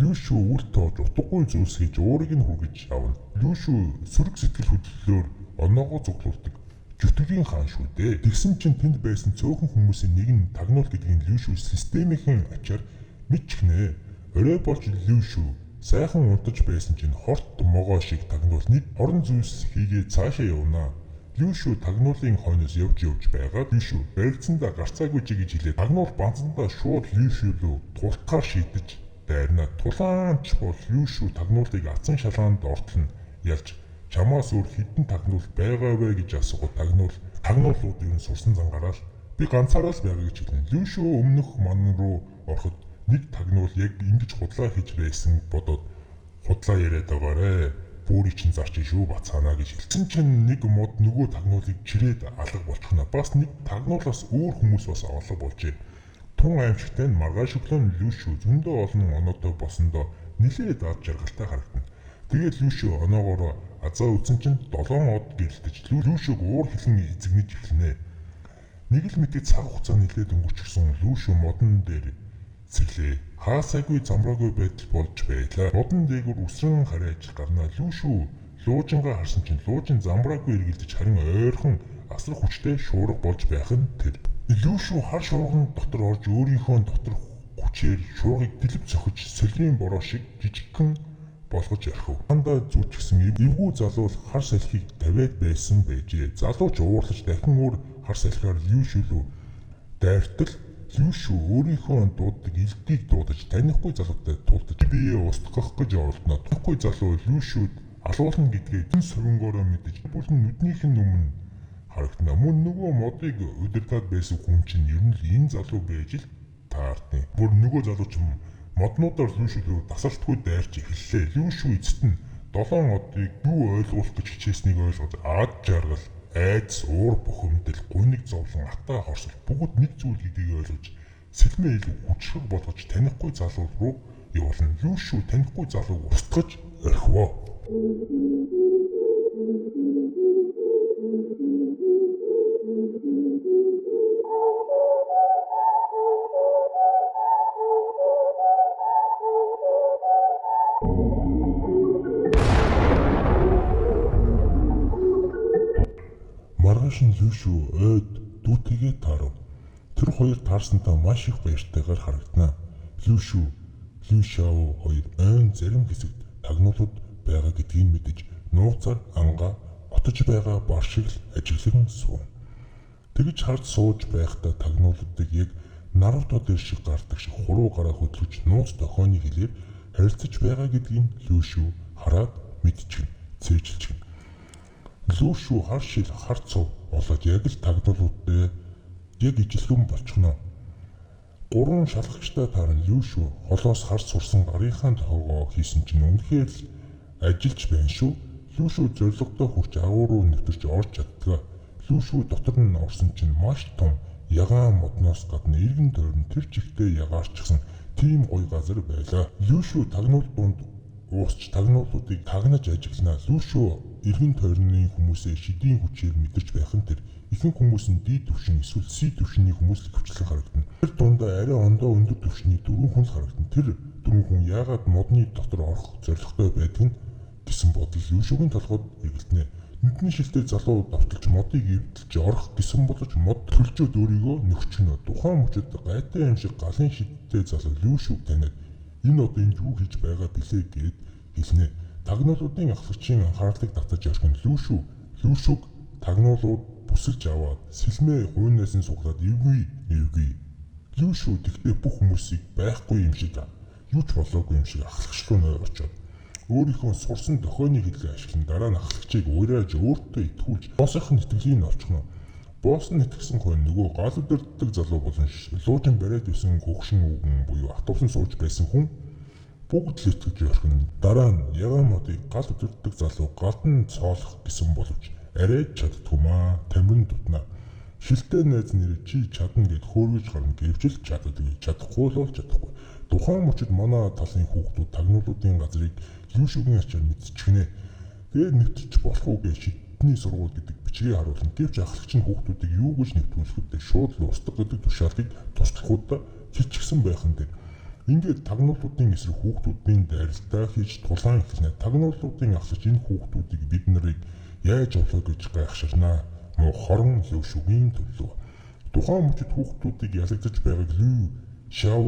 Лүшүү үр тоож утгагүй зүйлс хийж уурыг нь хүргэж авна. Лүшүү сөрөг сэтгэл хөдлөлөөр оноогоо цуглуулдаг. Жүтгэгийн хаан шүү дээ. Тэгсэн чинь тэнд байсан цөөхөн хүмүүсийн нэг нь тагнуул гэдгийг Лүшүү системийн ачаар мэдчихнэ. Орой болж Лүшүү сайхан унтаж байсан чинь хорт могоо шиг тагнуул нэг орон зүйлс хийгээд цаашаа явна. Лүшүү тагнуулын хойноос явж байгаад Лүшүү баригдсандаа гарцаагүй чи гэж хэлээд тагнуул банцандаа шууд Лүшүү рүү тултахаар шийдэж дайрна. Тулаанч бол Лүшүү тагнуулыг атсан шалгаанд ортолно. Ялж чамаас өөр хідэн тагнуул байгаа вэ гэж асуугаад тагнуулуудыг нь сурсан зангараа л би ганцаараа л байгаа гэж хэлнэ. Лүшүү өмнөх манан руу ороход нэг тагнуул яг ингэж худлаа хийж байсан бодоод худлаа яриад байгаарэ. Бүрий чинь зарчин шүү бацаанаа гэж хэлсэн чинь нэг мод нөгөө тагнуулыг чирээд алга болчихно. Бас нэг тагнуулаас өөр хүмүүс бас алга болжээ. Тун аимшигтай нь маргааш өглөө Лүшүү зөндөө олон оноотой босондоо нилээд ад жаргалтай харагдана. Тэгээд Лүшүү оноогоор азаа үтсэн чинь 7 од гэрэлтэж Лүшүүг уур хилэн эзэгнэж эхэлнэ. Нэг л мэдээ цаг хугацаа нилээд өнгөрчихсөн Лүшүү модон дээр цэглээ. Хаасайгүй замраагүй байдал болж байлаа. Модон дээгүүр үсрэн харайж гарна. Лүшүү луужингаа харсан чинь луужин замраагүй эргэлдэж харин ойрхон асар хүчтэй шуурга болж байх нь тэр. Лүшүү хар шуурган дотор орж өөрийнхөө дотор хүчээр шуургыг дэлб цохиж солирын бороо шиг жижигхэн болгож орхив. Хандаа зүүчгсэн эвгүй залуу хар салхийг тавиад байсан байжээ. Залууч уурлаж дахин өөр хар салхиар Лүшүү рүү дайртал Лүшүү өөрийнхөө дууддаг элдийг дуудаж танихгүй залуутай тулдаж биеэ устгах гэж оролдоно. Танихгүй залуу Лүшүүд алуулна гэдгээ тэн сөрөнгөөрөө мэдэж бүрэн нүднийх нь өмнө харагдана. Мөн нөгөө модыг удирдаад байсан хүн чинь ер нь л энэ залуу байж л таардیں۔ Бүр нөгөө залуу ч моднуудаар Лүшүү рүү тасалтгүй дайрч эхэллээ. Лүшүү эцэст нь 7 модыг юу ойлгуулах гэж хичээснийг ойлгож ад жаргал, айдас, уур бухимдал, гуниг зовлон, атаа хорсол бүгд нэг зүйл гэдгийг ойлгож сэлмээ илүү хүчрэг болгож танихгүй залуу руу явуулна. Лүшүү танихгүй залууг устгаж орхивоо. Маргааш нь Лүшүү ойд дүүтэйгээ таарав. Тэр хоёр таарсантаа маш их баяртайгаар харагдана. Лүшүү, Лүшаав хоёр ойн зарим хэсэгт тагнуулууд байгаа гэдгийг мэдэж нууцаар ангаа отож байгаа бар шиг л ажиглан суув. Тэгж хард сууж байхдаа тагнуулуудыг яг нарав дээр шиг гардаг шиг хуруу гараа хөдлөж нууц дохойны хэлээр харилцаж байгаа гэдгийг Лүшүү хараад мэдчихв. Цээжилчихв. Лүшүү хар шил хард суув болоод яг л тагнуулуудтай яг ижилхэн болчихно. 3 шалгагчтай таарн Лүшүү холоос хард сурсан гарынхаа тоогоо хийсэн чинь үнэхээр л ажиллаж байна шүү. Лүшүү зорилгодоо хүрч агуу руу нэвтэрч орж чаддаг. Лүшүү дотор нь орсон чинь маш том ягаан модноос гадна эргэн тойрон тэр чигтээ ягаарчсан тийм гоё газар байлаа. Лүшүү тагнуул дунд уусч тагнуулуудыг тагнаж ажиглана. Лүшүү эргэн тойрны хүмүүсээ шидийн хүчээр мэдэрч байх нь тэр ихэнх хүмүүс нь дээд түвшин эсвэл C түвшний хүмүүс л хөвчлэн харагдана. Тэр дундаа арай ондоо өндөр түвшний 4 хүн л харагдана. Тэр 4 хүн яагаад модны дотор орох зорилготой байдаг нь гэсэн бодол Лүшүүгийн толгойд эргэлдэнэ. Нүдний шилтэй залуу давталж модыг эвдэлж орох гэсэн боловч мод төлжөөд өөрийгөө нөхчнө. Тухайн мөчөд гайтай юм шиг галын шидтэй залуу Лүшүүг таниад энэ одоо энд юу хийж байгаа билээ гэд хэлнэ. Тагнуулуудын ахлагчийн анхаарлыг татаж орхин Лүшүүг тагнуулууд бүсэлж аваад сэлмээ хуйнаас нь суглаад эвгүй. Лүшүү тэгтээ бүх хүмүүсийг байхгүй юм шиг юу ч болоогүй юм шиг ахлагч руу нойр очоод өөрийнхөө сурсан дохойны хэллээ ашиглан дараа нь ахлагчийг уйрааж өөртөө итгүүлж боосынхын итгэлийг олчихно. Боос нь итгэсэн хойно нөгөө гал удирддаг залуу болон луужин бариад байсан хөгшин үгэн буюу автобусанд сууж байсан хүн бүгд л итгэж орхино. Дараа нь ягаан модыг гал удирддаг залуу галд нь цоолох гэсэн боловч арайд чаддгүймаа тамирын дутнаа. Шилтэй найз нэрээ чи чадна гэд хөөргөж гарна гэвч л чадахгүй л бол чадахгүй. Тухайн мөчөд манай талын хүүхдүүд тагнуулуудын газрыг Лүшүүгийн ачаар мэдчихнэ. Тэгээд нэвтэрч болох үгээ шидний сургууль гэдэг бичгээ харуулна. Гэвч ахлагч нь хүүхдүүдийг юу гэж нэвтрүүлэхдээ шууд л устгах гэдэг тушаалыг туслагуудаа хилчгсэн байх нь дээр. Ингээд тагнуулуудын эсрэг хүүхдүүдийн дайралтаа хийж тулаан эхэлнэ. Тагнуулуудын ахлагч энэ хүүхдүүдийг бид нарыг яаж овлоо гэж гайхширнаа. Муу хорон Лүшүүгийн төлөө. Тухайн мөчөд хүүхдүүдийг ялагдаж байгааг Лүшаав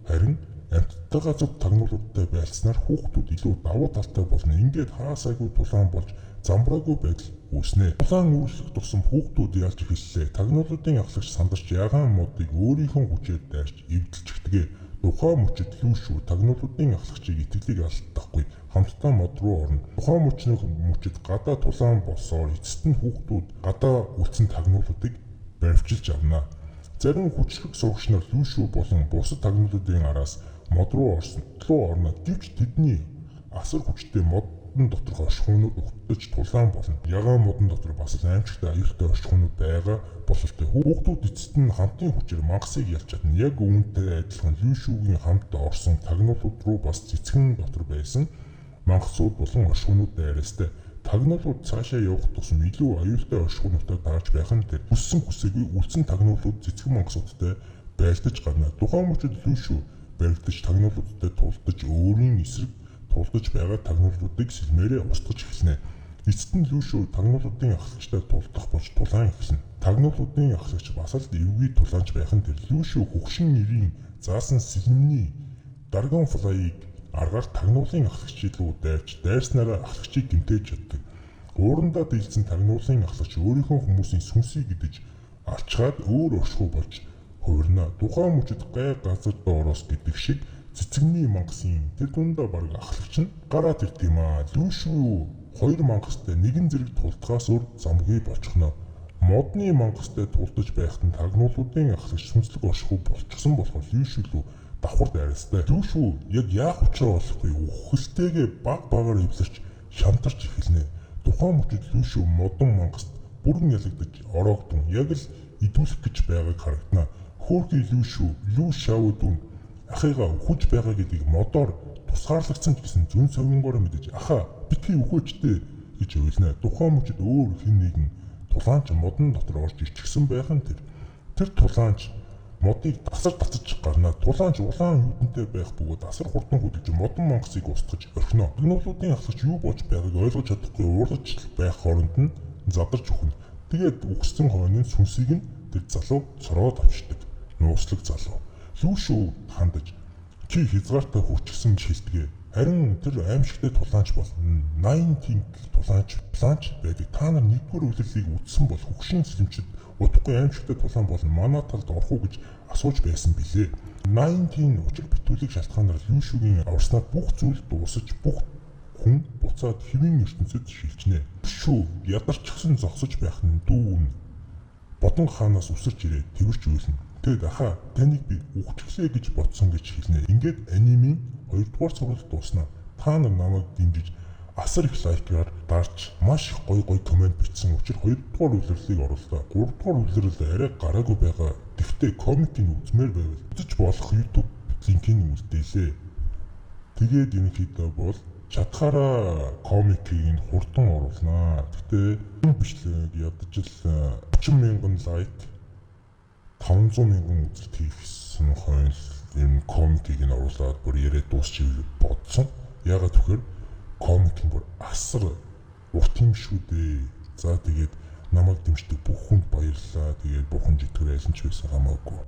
харин амьтдаа зөв тагнуулуудтай байлцсанаар хүүхдүүд илүү давуу талтай болно. Ингээд хаасайгүй тулаан болж замбраагүй байдал үүснэ. Тулаан үүслэх тусам хүүхдүүд ялж эхэллээ. Тагнуулуудын ахлагч сандарч ягаан модыг өөрийнхөө хүчээр дайрч эвдэлчихдэгэ. Тухайн мөчөд Лүшүү тагнуулуудын ахлагчийг итгэлийг алдахгүй хамтдаа мод руу орно. Тухайн мөчөд гадаа тулаан болсоор эцэст нь хүүхдүүд гадаа үлдсэн тагнуулуудыг баривчилж авна. Зарим хүчрэг сурагч нар Лүшүү болон бусад тагнуулуудын араас мод руу орно. Гэвч тэдний асар хүчтэй модон доторх оршихуунууд угтаж тулаан болно. Ягаан модон дотор бас л аимшигтай аюултай оршихуунууд байгаа бололтой. Хүүхдүүд эцэст нь хамтын хүчээр мангасыг ялж чадна. Яг үүнтэй адилхан Лүшүүгийн хамт орсон тагнуулууд руу бас цэцгэн дотор байсан мангасууд болон оршихуунууд дайрастай. Тагнуулууд цаашаа явах тусам илүү аюултай оршихуунуудтай таарч байх нь тэр хүссэн хүсээгүй үлдсэн тагнуулууд цэцгэн мангасуудтай байлдаж гарна. Тухайн мөчөд Лүшүү баригдаж тагнуулуудтай тулдаж өөрийн эсрэг тулдаж байгаа тагнуулуудыг сэлмээрээ устгаж эхэлнэ. Эцэст нь Лүшүү тагнуулуудын ахлагчтай тулдах болж тулаан эхэлнэ. Тагнуулуудын ахлагч бас л эвгүй тулаанч байх нь тэр Лүшүү хөгшин нэрийн заасан сэлмний Dragonfly-ыг аргаар тагнуулын ахлагч руу дайрснараа ахлагчийг гэмтээж чаддаг. Уурандаа дийлсэн тагнуулын ахлагч өөрийнхөө хүмүүсийн сүнсийг идэж алчгаад өөр оршихуй болж хувирна. Тухайн мөчөд гай газар доороос гэдэг шиг цэцэгний мангасын тэр дундаа бараг ахлагч нь гараад ирд юм аа. Лүшүү хоёр мангастай нэгэн зэрэг тултгаас өөр замгүй болчихно. Модны мангастай тулдаж байхад нь тагнуулуудын ахлагч сүнслэг оршихуй болчихсон болохоор Лүшүү лүү давхар дайрастай. Лүшүү яг яах учраа болохгүй үхэлтэйгээ баг багаар эвлэрч шантарч эхэлнэ. Тухайн мөчөд Лүшүү модон мангаст бүрэн ялагдаж ороогдсон яг л идүүлэх гэж байгааг харагдана. Хөөрхий Лүшүү Лү Шаодун ахыгаа үхэж байгаа гэдгийг модоор тусгаарлагдсан ч гэсэн зүн совингоор мэдэж аха битгий үхөөчтэй гэж уйлнаа. Тухайн мөчөд өөр хэн нэгэн тулаанч модон дотор орж ирчихсэн байх нь тэр тулаанч модыг тасар татаж гарна. Тулаанч улаан юудэнтэй байх бөгөөд асар хурдан хөдөлж модон мангасыг устгаж орхино. Тагнуулуудын ахлагч юу болж байгааг ойлгож чадахгүй уурч байх хооронд нь задарч өхнө. Тэгээд үхсэн хойно сүнсийг нь тэр залуу цороод авчдаг. Нууцлаг залуу. Лүшүү хандаж чи хязгаартай хурцсан шилдэгэ. Харин тэр аимшигтай тулаанч бол 80 тулаанч байдаг. Та нар нэгдүгээр үйлрэлийг үтсэн бол хөгшин сэлэмчд утгагүй аимшигтай тулаан бол манай талд орох уу гэж асууж байсан билээ. 80 учир битүүлэг шалтгаанаар Лүшүүгийн аварснаар бүх зүйл дуусаж бүх хүн буцаад хэвийн ертөнцид шилжнэ. Лүшүү ядарчихсан зогсож байх нь дүүн бодон хаанаас үсэрч ирээд тэрвэрч үйлнэ. Тэгэд аха таныг би үхчихлээ гэж бодсон гэж хэлнэ. Ингээд анимын 2-р сургалт дуусна. Та нар намайг дэмжиж асар их лайкаар дарж маш их гоё комент бичсэн учраас 2-р үйлрэлийг оруулаа. 3-р үйлрэл арай гараагүй байгаа. Тэгвэл комикийг үзмээр байвал үзэж болох YouTube линкийг үлдээлээ. Тэгээд ерөнхийдөө бол чадхаараа комикийг хурдан оруулнаа. Гэтэ энэ бичлэг ядаж л 30,000 лайк 500,000 үзэлт хийсэн хойно энэ комикийг нь оруулаад бүр яриад дуусчих бодсон. Ягаад гэвэл комик нь бүр асар урт юм шүү дээ. За тэгээд намайг дэмждэг бүх хүнд баярлалаа. Тэгээд бурхан житгэр айлч байсан хамаагүй.